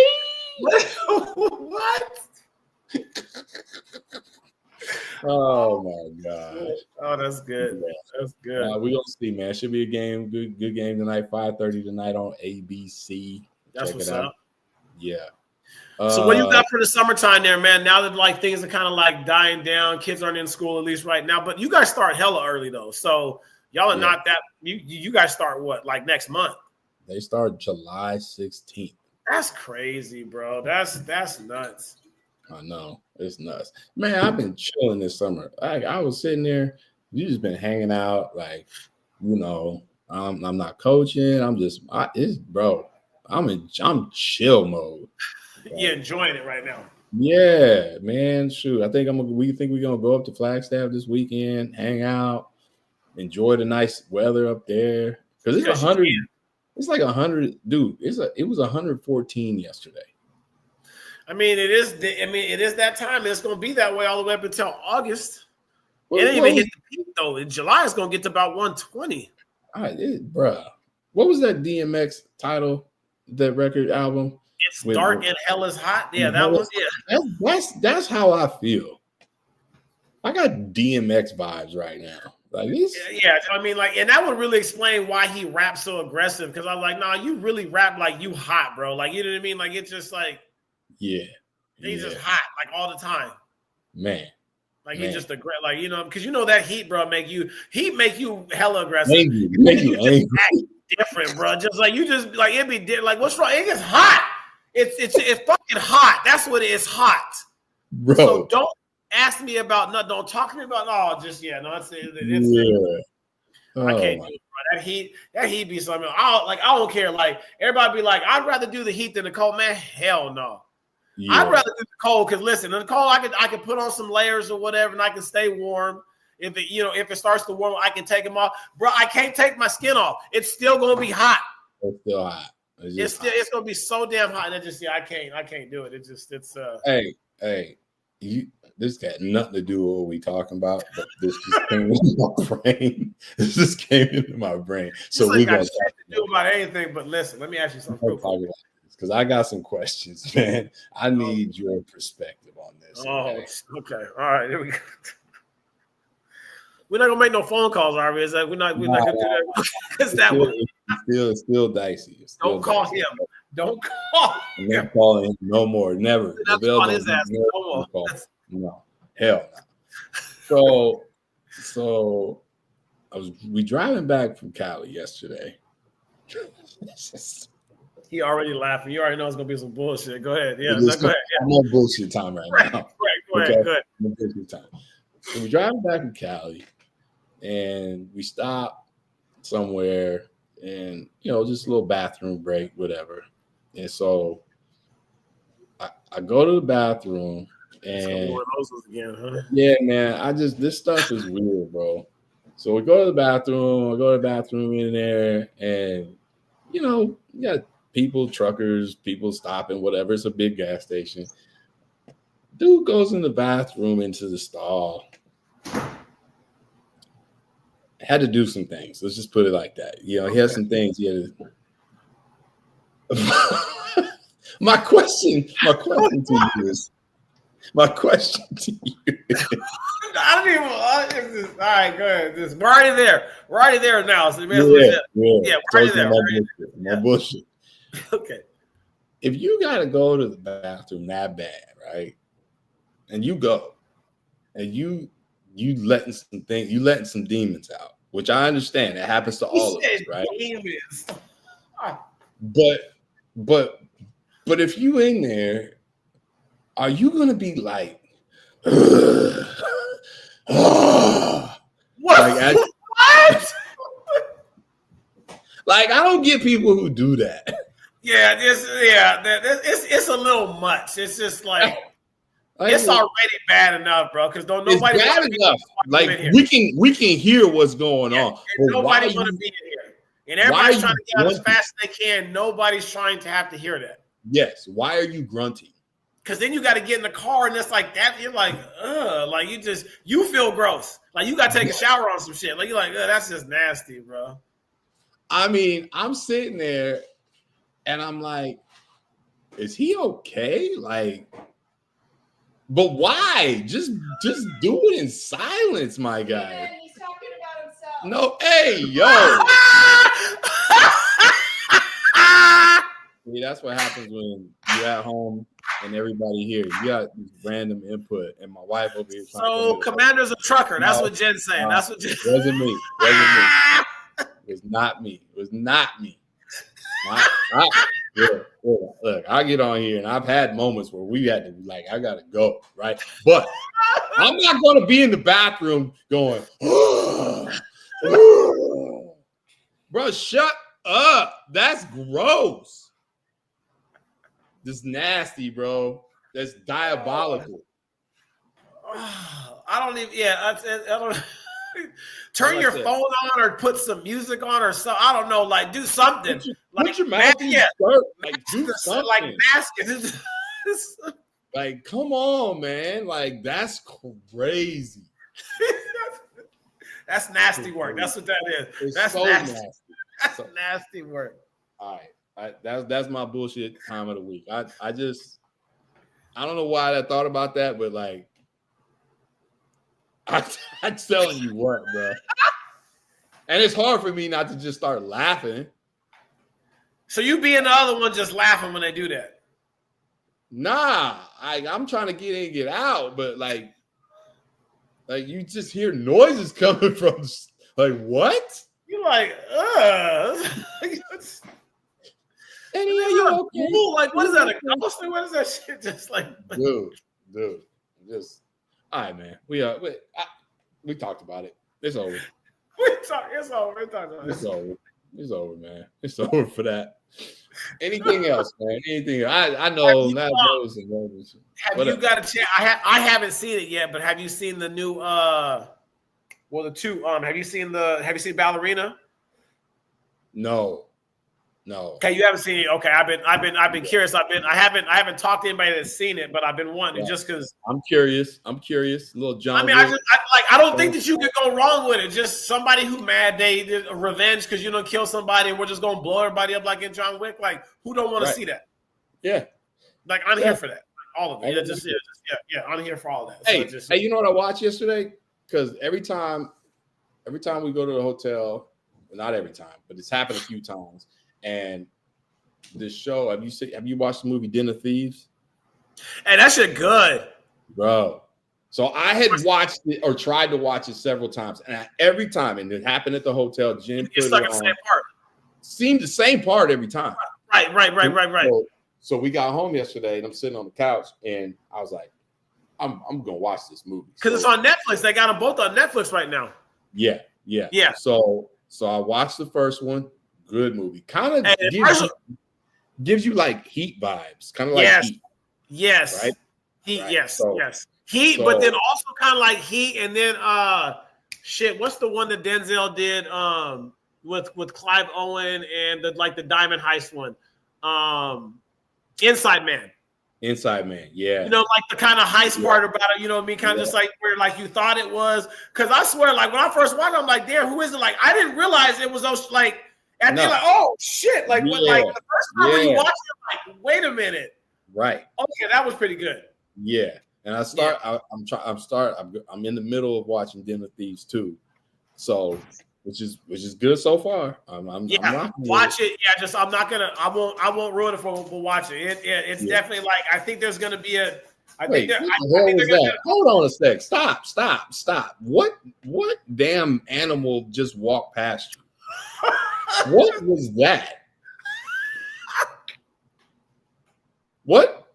What? Oh my gosh! Oh, that's good. That's good. We're gonna see, man. Should be a game. Good game tonight. 5:30 tonight on ABC. That's what's up. Yeah. So what do you got for the summertime there, man? Now that like things are kind of like dying down, kids aren't in school at least right now, but you guys start hella early though. So y'all are not that. You guys start what, like next month? They start July 16th. That's crazy, bro. That's nuts. I know, it's nuts, man. I've been chilling this summer. I was sitting there. You just been hanging out, like, you know. I'm not coaching. I'm chill mode. You're enjoying it right now. Yeah, man. Shoot, I think we think we're gonna go up to Flagstaff this weekend, hang out, enjoy the nice weather up there. Because it's 100. It's like 100, dude. It was 114 yesterday. I mean, it is that time. It's gonna be that way all the way up until August. It ain't even hit the peak though. In July, it's gonna get to about 120. All right, bruh. What was that DMX title? That record album? It's dark and hell is hot. Yeah, that was That's how I feel. I got DMX vibes right now. Like this. Yeah. I mean, like, and that would really explain why he raps so aggressive. Because I was like, nah, you really rap like you hot, bro. Like, you know what I mean? Like, it's just like, he's just hot like all the time, man. Like he's just aggressive, like, you know, because you know that heat, bro, make you hella aggressive. Make you angry. Different, bro. Just like you just like it'd be like, what's wrong? It gets hot. It's fucking hot. That's what it is, hot, bro. So don't ask me about nothing. Don't talk to me about I can't do it, bro. That heat be something. I don't care. Like everybody be like, I'd rather do the heat than the cold. Man, hell no. Yeah. I'd rather do the cold because listen, in the cold I could put on some layers or whatever and I can stay warm. If it starts to warm, I can take them off. Bro, I can't take my skin off. It's still gonna be hot. It's still hot. It's gonna be so damn hot. And I can't do it. Hey, this got nothing to do with what we talking about, but this just came into my brain. This just came into my brain. So we got shit to do about anything. But listen, let me ask you something. Because I got some questions, man. I need your perspective on this. Okay. All right, here we go. We're not gonna make no phone calls, are we? Is that we're not gonna do that? Because that was still dicey. Don't call him. Don't call him. I'm not calling him no more. Never. That's on his ass. No more. No. Hell no. So we driving back from Cali yesterday. He already laughing. You already know it's gonna be some bullshit. Go ahead. Yeah, go ahead. Yeah. I'm on bullshit time right now. Go ahead. No bullshit time. So we're driving back from Cali, and we stop somewhere, and just a little bathroom break, whatever. And so I go to the bathroom, and again, huh? Yeah, man. This stuff is weird, bro. So we go to the bathroom. I go to the bathroom in there, and you got people, truckers, people stopping, whatever. It's a big gas station. Dude goes in the bathroom into the stall. Had to do some things. Let's just put it like that. He had some things he had to. My question to you is. I don't even. All right, go ahead. We're already there. We're already there now. So we're already there. No bullshit. Okay. If you gotta go to the bathroom that bad, right? And you go, and you letting some demons out, which I understand. It happens to all of us, right? Demons. But if you in there, are you gonna be like, what? What? Like, I don't get people who do that. Yeah, it's a little much. It's just like it's already bad enough, bro. Because nobody bad enough. Like we can hear what's going on. And nobody want to be in here, and everybody's trying to get out as fast as they can. Nobody's trying to have to hear that. Yes. Why are you grunting? Because then you got to get in the car, and it's like that. You're like, like you feel gross. Like you got to take a shower on some shit. Like you're like, that's just nasty, bro. I mean, I'm sitting there, and I'm like, is he okay? Like, but why? Just do it in silence, my guy. Yeah, he's talking about himself. No, hey, yo. See, that's what happens when you're at home and everybody here. You got random input, and my wife over here. So Commander's a trucker. That's what Jen's saying. That's what Jen. Wasn't me. It was not me. It was not me. Look, I get on here, and I've had moments where we had to be like, I gotta go, right? But I'm not gonna be in the bathroom going, bro, shut up. That's gross. This nasty, bro. That's diabolical. I don't even. Yeah, I don't. Turn your phone on or put some music on or so. I don't know. Like do something. Put your mouth in your shirt. Like do something. Like mask it. Like come on, man. Like that's crazy. That's nasty work. That's what that is. It's that's so nasty. That's nasty work. All right. That's my bullshit time of the week. I don't know why I thought about that, but like I'm telling you what, bro. And it's hard for me not to just start laughing. So you being the other one just laughing when they do that? Nah, I'm trying to get in, get out, but like you just hear noises coming from like what? You like, And you okay? Like, what is that? A ghost? What is that shit? Just like, dude, just all right, man. We talked about it. It's over. It's over. It's over, man. It's over for that. Anything else, man? Anything? I know that goes and goes. Have you got a chance? I haven't seen it yet, but have you seen the new? The two. Have you seen Ballerina? No. Okay, you haven't seen it. Okay, I've been curious. I haven't talked to anybody that's seen it, but I've been wanting just because I'm curious. Little John. I don't think that you could go wrong with it. Just somebody who mad they did a revenge because you don't kill somebody and we're just gonna blow everybody up like in John Wick. Like who don't want to see that? Yeah. Like I'm here for that. All of it. Yeah, I'm here for all of that. Hey, you know what I watched yesterday? Because every time we go to the hotel, not every time, but it's happened a few times. And this show, have you watched the movie Den of Thieves? Hey, that shit good, bro. So I had watched it or tried to watch it several times, and every time, and it happened at the hotel. Jen put it on. The same part. Seemed the same part every time. Right. So we got home yesterday, and I'm sitting on the couch, and I was like, I'm gonna watch this movie because it's on Netflix. They got them both on Netflix right now. Yeah. So I watched the first one. Good movie. Kind of gives you like Heat vibes. Kind of like Heat. Yes. Right? Heat, right. Yes. Heat, but then also kind of like Heat, and then what's the one that Denzel did with Clive Owen and the Diamond Heist one? Inside Man. Inside Man, yeah. You know, like the kind of heist part about it, you know what I mean? Kind of just like where like you thought it was. Because I swear, like when I first watched it, I'm like, damn, who is it? Like I didn't realize it was those like and they're like, oh shit. Like when like the first time when you watch it, like, wait a minute. Right. Okay, that was pretty good. Yeah. And I'm in the middle of watching Den of Thieves 2. So which is good so far. I'm watch it. Yeah, just I won't ruin it we'll watch it. It's definitely like I think there's gonna be a Hold on a sec. Stop. What damn animal just walked past you? What was that? What?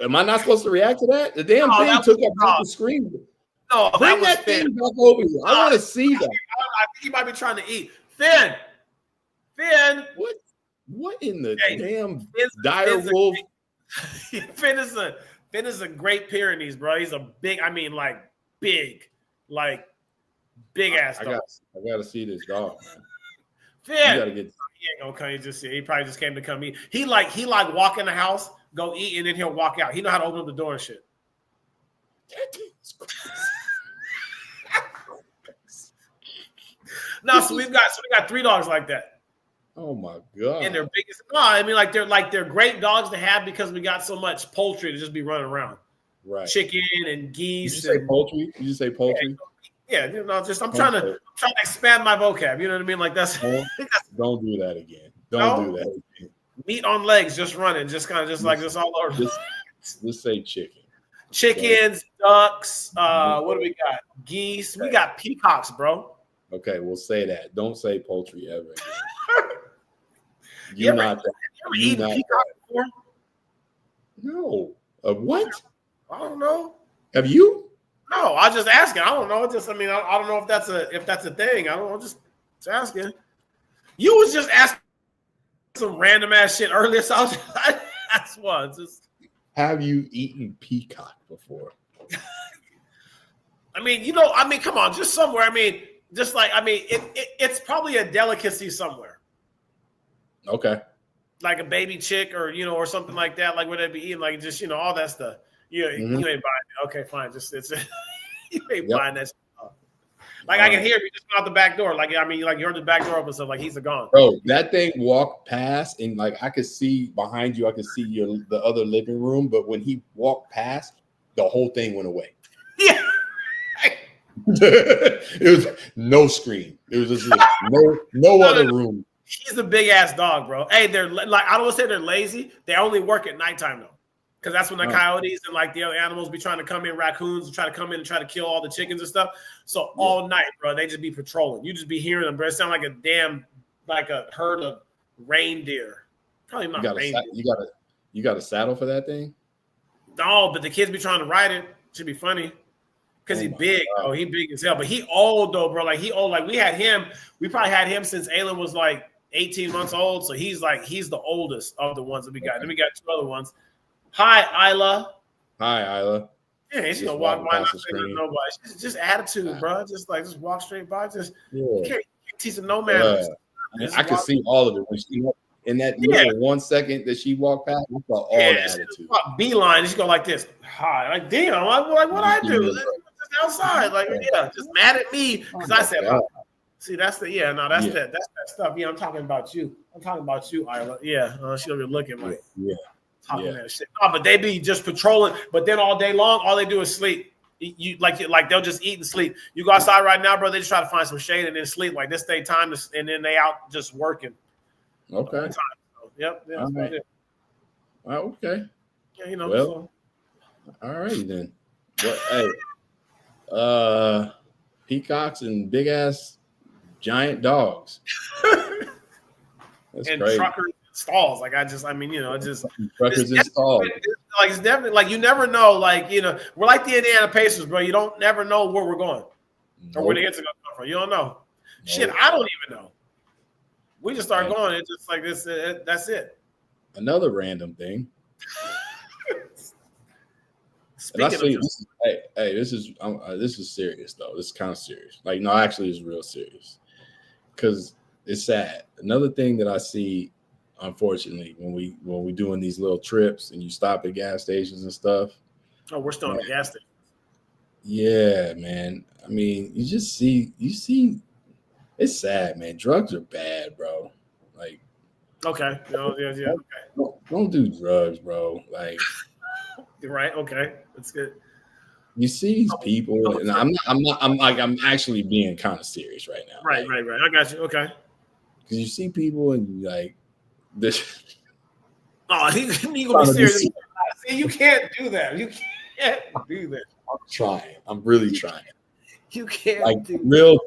Am I not supposed to react to that? The damn thing took up half the screen. No, bring that thing back over here. I want to see that. I think he might be trying to eat. Finn. What in the damn dire wolf? Finn is a Great Pyrenees, bro. He's a big ass dog. I gotta see this dog, man. Finn, he ain't gonna come. He probably just came to come eat. He like walk in the house, go eat, and then he'll walk out. He know how to open up the door and shit. No, so we got 3 dogs like that. Oh my god! And they're biggest. No, I mean they're great dogs to have because we got so much poultry to just be running around. Right. Chicken and geese. Did you say poultry? Yeah, I'm trying to expand my vocab. You know what I mean? Like that's. Don't do that again. Don't do that again. Meat on legs, just running, just kind of just like this all over. Let's say chicken. Chickens, ducks. What do we got? Geese. We got peacocks, bro. Okay, we'll say that. Don't say poultry ever again. You ever eaten peacock before? No. What? I don't know. Have you? No, I just asking. I don't know. Just I don't know if that's a thing. I don't know. Just asking. You was just asking some random ass shit earlier, so that's what. Just have you eaten peacock before? Come on, just somewhere. It's probably a delicacy somewhere. Okay. Like a baby chick or something like that. Like, would they be eating like just, all that stuff? You ain't buying it. Okay, fine. You ain't buying that stuff. Like, I can hear you just out the back door. Like, you heard the back door open, so like he's gone. Bro, that thing walked past and like I could see behind you, I could see the other living room, but when he walked past, the whole thing went away. Yeah. It was no screen. It was just no other room. He's a big ass dog, bro. Hey, they're like, I don't want to say they're lazy. They only work at nighttime though, because that's when the coyotes and like the other animals be trying to come in. Raccoons try to come in and try to kill all the chickens and stuff. So all night, bro, they just be patrolling. You just be hearing them, bro. It sound like a herd of reindeer. Probably not reindeer. You got a saddle for that thing? No, but the kids be trying to ride it. Should be funny. Because he's big. Oh, he big as hell. But he old though, bro. Like he old. Like we probably had him since Aylin was like 18 months old. So he's the oldest of the ones that we got. Then we got two other ones. Hi, Isla. Hi, Isla. Yeah, she's gonna walk by. Not saying nobody. She's just attitude, bro. Just walk straight by. Just you can't teach no man. I could see all of it when she in that little 1 second that she walked past. I saw all the attitude. Beeline. She go like this. Hi, like damn. Like what I do? Just outside, just mad at me because I said, see, that's that stuff. Yeah, I'm talking about you. Isla. Yeah, she'll be looking like talking that shit. No, but they be just patrolling. But then all day long, all they do is sleep. You like they'll just eat and sleep. You go outside right now, bro. They just try to find some shade and then sleep. Like this day time, and then they out just working. Okay. So, yep. Yeah, that's about it. Okay. Yeah, Well, all right then. Well, hey, peacocks and big ass giant dogs. That's and crazy. Truckers and stalls. Like truckers and stalls. Like it's definitely like you never know. Like we're like the Indiana Pacers, bro. You don't never know where we're going or where the hits are gonna come from. You don't know. Nope. Shit, I don't even know. We just start going. It's just like this. That's it. Another random thing. This is serious though. This is kind of serious. Like, no, actually, it's real serious because it's sad. Another thing that I see, unfortunately, when we doing these little trips and you stop at gas stations and stuff. Oh, we're still on the gas station. Yeah, man. I mean, you see. It's sad, man. Drugs are bad, bro. Like, okay, okay. Don't do drugs, bro. Like, right? Okay, that's good. You see these people, and I'm actually being kind of serious right now. Right. I got you. Okay. Because you see people and you like this. Oh, he gonna be serious. See, you can't do that. You can't do that. I'm trying. I'm really trying. You can't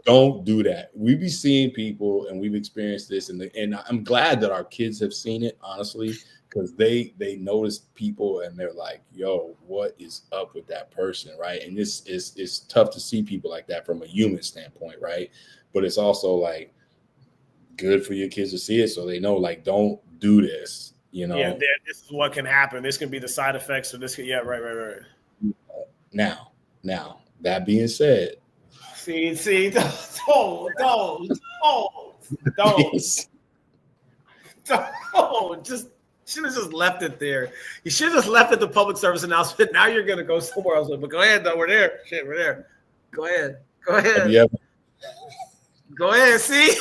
don't do that. We be seeing people and we've experienced this, and I'm glad that our kids have seen it, honestly, because they notice people and they're like, yo, what is up with that person, right? And this is tough to see people like that from a human standpoint, right? But it's also like good for your kids to see it so they know, like, don't do this, Yeah, this is what can happen. This can be the side effects of this. Yeah, right. Now, that being said, See, don't. Just should have just left it there. You should have just left it the public service announcement. Now you're gonna go somewhere else. But go ahead, though. We're there. Shit, we're there. Go ahead. Go ahead. See,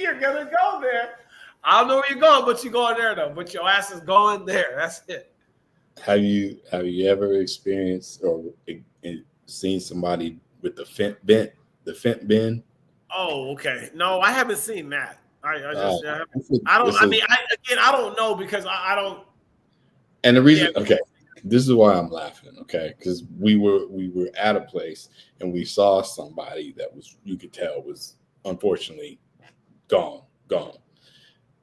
you're gonna go there. I don't know where you're going, but you're going there though. But your ass is going there. That's it. Have you ever experienced or seen somebody with the fent bend? Oh, okay. No, I haven't seen that. I don't know because I don't. And the reason, okay, this is why I'm laughing, okay, because we were at a place and we saw somebody that was, you could tell was unfortunately gone,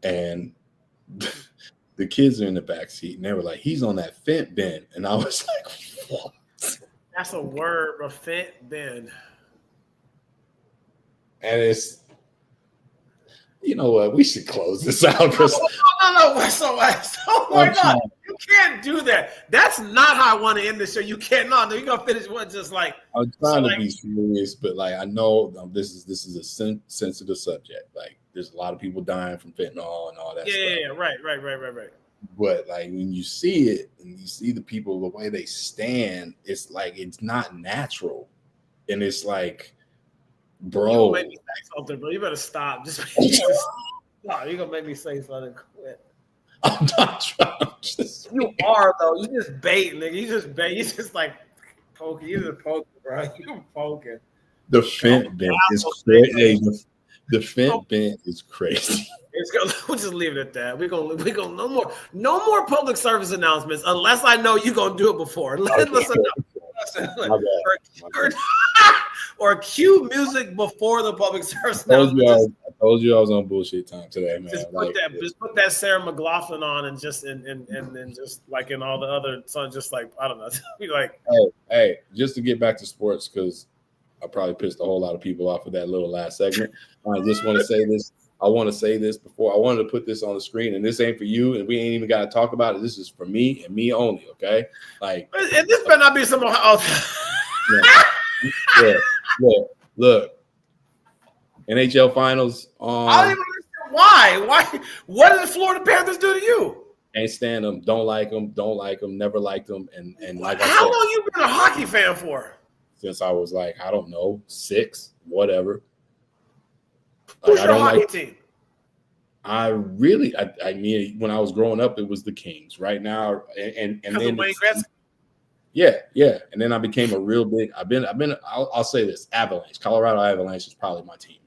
and the kids are in the back seat and they were like, he's on that fent bin, and I was like, what? That's a word, a fent bin. And it's, you know what? We should close this out. No. Oh my God, you can't do that. That's not how I want to end the show. You can't. No, you're gonna finish one just like. I'm trying to be serious, but like I know this is a sensitive subject. Like there's a lot of people dying from fentanyl and all that. Yeah, right. But like when you see it and you see the people the way they stand, it's like it's not natural, and it's like, bro, you make me say something, bro. You better stop. Just no, you're gonna make me say something. Quit. I'm not trying. You are though. You just bait, nigga. You just bait. You just like poking. You just poking, bro. You poking. The fent bin is crazy. The fent bin is crazy. We'll just leave it at that. We're gonna no more public service announcements unless I know you're gonna do it before. Listen. Or cue music before the public service announcement. I told you I was on bullshit time today, man. Just put that Sarah McLachlan on and just and just like in all the other songs, just like I don't know. Be like, hey, just to get back to sports, because I probably pissed a whole lot of people off with that little last segment. I just want to say this. I want to say this before. I wanted to put this on the screen, and this ain't for you, and we ain't even got to talk about it. This is for me and me only, okay? Like, and this better not be some. Look. NHL Finals. I don't even understand why. Why? What did the Florida Panthers do to you? Can't stand them. Don't like them. Never liked them. And like, how long you been a hockey fan for? Since I was like, I don't know, 6, whatever. Who's your hockey team? I mean, when I was growing up, it was the Kings. Right now, and then Wayne Gretzky. Yeah. And then I became a real big. I'll say this: Avalanche, Colorado Avalanche is probably my team.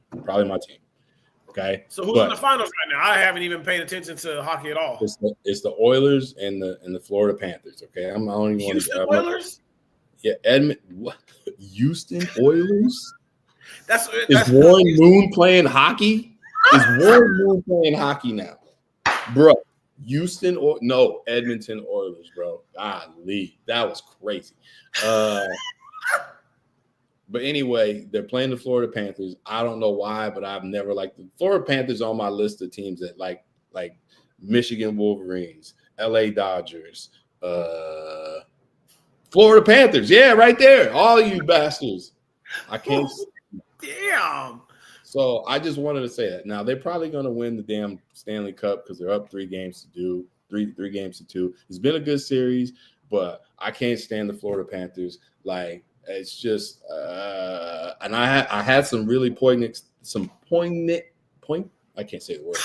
Okay. So who's in the finals right now? I haven't even paid attention to hockey at all. It's the Oilers and the Florida Panthers. Okay, I don't even want to. Oilers. Yeah, what? Houston Oilers. That's Warren Moon playing hockey? Is Warren Moon playing hockey now, bro? Houston or no Edmonton Oilers, bro. Golly, that was crazy. But anyway, they're playing the Florida Panthers. I don't know why, but I've never liked the Florida Panthers on my list of teams that like Michigan Wolverines, LA Dodgers, Florida Panthers. Yeah, right there. All you bastards. I can't. Damn. So I just wanted to say that. Now they're probably going to win the damn Stanley Cup because they're up 3 games to 2. It's been a good series, but I can't stand the Florida Panthers. Like it's just, and I had some really poignant. I can't say the word.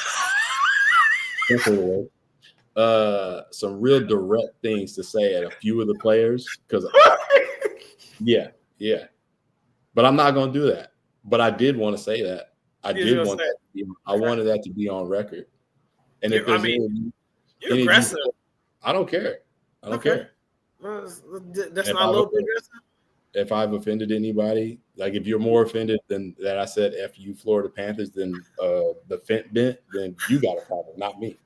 Can't say the word. Some real direct things to say at a few of the players because, yeah. But I'm not going to do that. But I did want to say that. I wanted that to be on record. And if there's you're aggressive. I don't care. I don't care. That's not a little bit aggressive. If I've offended anybody, like if you're more offended than that I said F you Florida Panthers than the fent bent, then you got a problem, not me.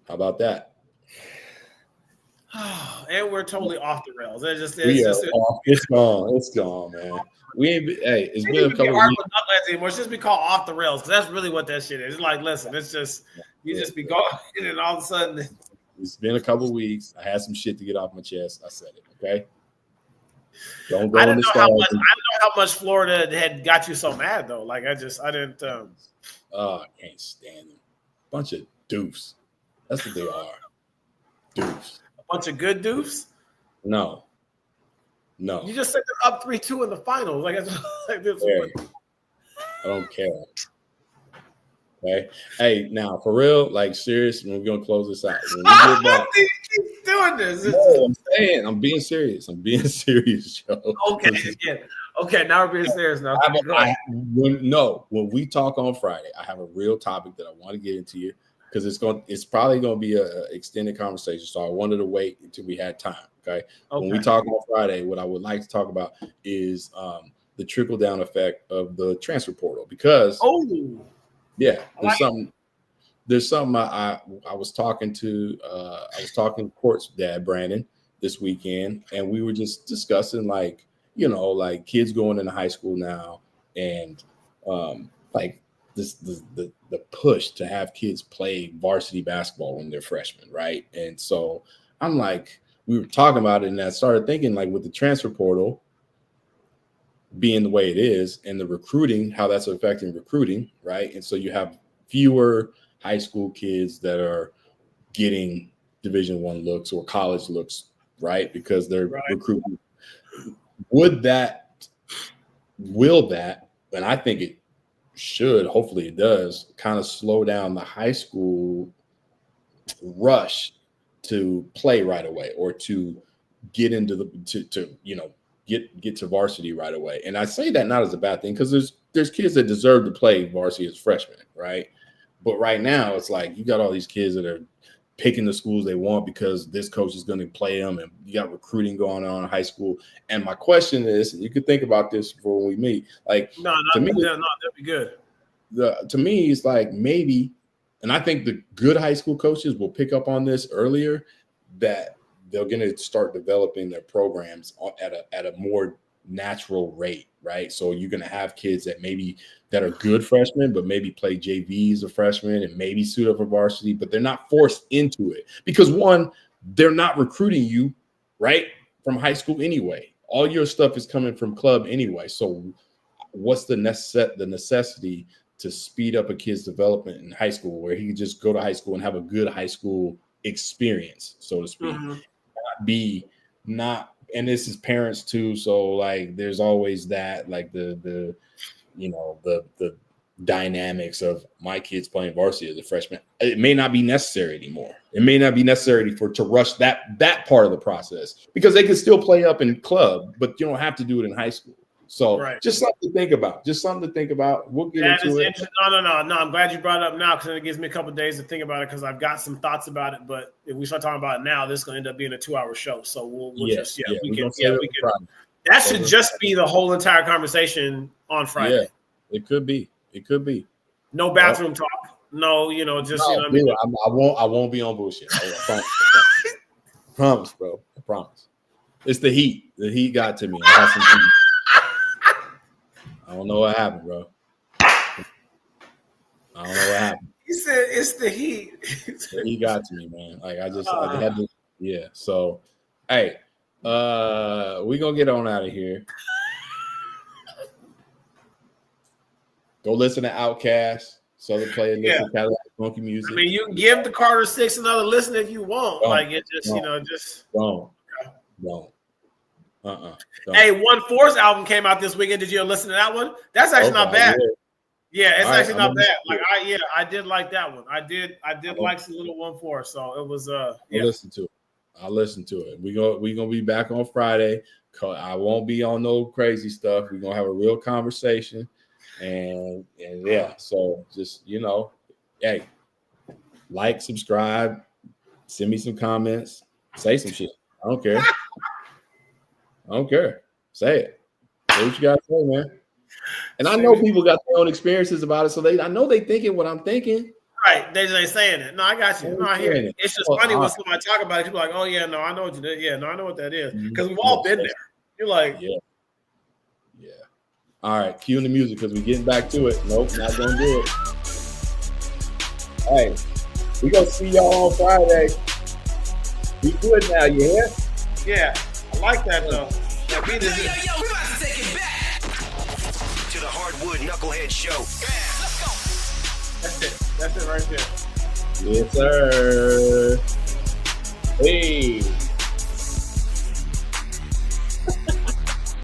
How about that? And we're totally off the rails. It's gone, man. We ain't. Hey, it's been a couple of weeks. Anymore. It's just be called off the rails. That's really what that shit is. It's like, listen, it's just you just be going, and all of a sudden, it's been a couple of weeks. I had some shit to get off my chest. I said it. Okay. Don't go. I didn't know how much Florida had got you so mad though. Like I didn't. I can't stand them. Bunch of doofs. That's what they are. Doofs. Bunch of good doofs? No. You just said they're up 3-2 in the finals. Like I don't care. Okay. Hey, now for real, like serious, we're gonna close this out. When we get back, doing this? No, I'm saying I'm being serious. I'm being serious, Joe. Okay, yeah. Okay, now we're being serious now. When we talk on Friday, I have a real topic that I want to get into you because it's probably going to be a extended conversation. So I wanted to wait until we had time. Okay. When we talk on Friday, what I would like to talk about is the trickle down effect of the transfer portal because there's something I was talking to Court's dad, Brandon, this weekend, and we were just discussing like kids going into high school now and like the push to have kids play varsity basketball when they're freshmen, right? And so I'm like, we were talking about it, and I started thinking like with the transfer portal being the way it is and the recruiting, how that's affecting recruiting, right? And so you have fewer high school kids that are getting Division I looks or college looks, right? Because they're recruiting. Will that, and I think it should, hopefully it does, kind of slow down the high school rush to play right away or to get into get to varsity right away. And I say that not as a bad thing because there's kids that deserve to play varsity as freshmen, right? But right now it's like you got all these kids that are picking the schools they want because this coach is going to play them, and you got recruiting going on in high school. And my question is, and you could think about this before we meet, like that'd be good. To me, it's like maybe, and I think the good high school coaches will pick up on this earlier, that they're going to start developing their programs at a more natural rate, right? So you're going to have kids that are good freshmen, but maybe play JV as a freshman and maybe suit up for varsity, but they're not forced into it because one, they're not recruiting you, right, from high school anyway. All your stuff is coming from club anyway. So what's the necessity to speed up a kid's development in high school where he can just go to high school and have a good high school experience, so to speak? And this is parents too, so like there's always that, like the dynamics of my kids playing varsity as a freshman. It may not be necessary anymore. It may not be necessary to rush that part of the process because they can still play up in club, but you don't have to do it in high school. So just something to think about. We'll get into it. No. I'm glad you brought it up now because it gives me a couple of days to think about it because I've got some thoughts about it. But if we start talking about it now, this is going to end up being a 2-hour show. So we can. That should just be the whole entire conversation on Friday. Yeah, it could be. No bathroom talk. No, just I won't be on bullshit. I promise, bro. I promise. It's the heat. The heat got to me. I have some heat. I don't know what happened, bro. He said it's the heat. He got to me, man. Like I had to. Yeah. So, hey, we gonna get on out of here. Go listen to Outkast, Southern Play, and listen to Cadillac funky music. I mean, you can give the Carter 6 another listen if you want. Don't. Hey, 1/4's album came out this weekend. Did you listen to that one? That's actually not bad. Yeah, it's actually not bad. Like I did like that one. I did like some little 1/4. So it was I'll listen to it. We gonna be back on Friday. I won't be on no crazy stuff. We're gonna have a real conversation. And yeah, so just hey, like, subscribe, send me some comments, say some shit. I don't care. Say it. Say what you gotta say, man. And I know people got their own experiences about it, so I know they thinking what I'm thinking. Right, they saying it. No, I got you. No, I hear it. It's just funny when somebody talk about it. People are like, oh yeah, no, I know what you did. Yeah, no, I know what that is because we've all been there. You're like, yeah. All right, cue the music because we're getting back to it. Nope, not gonna do it. All right, we gonna see y'all on Friday. Be good now, you hear? Yeah, I like that though. Yo, we about to take it back to the Hardwood Knucklehead Show. That's it right there. Yes, sir. Hey.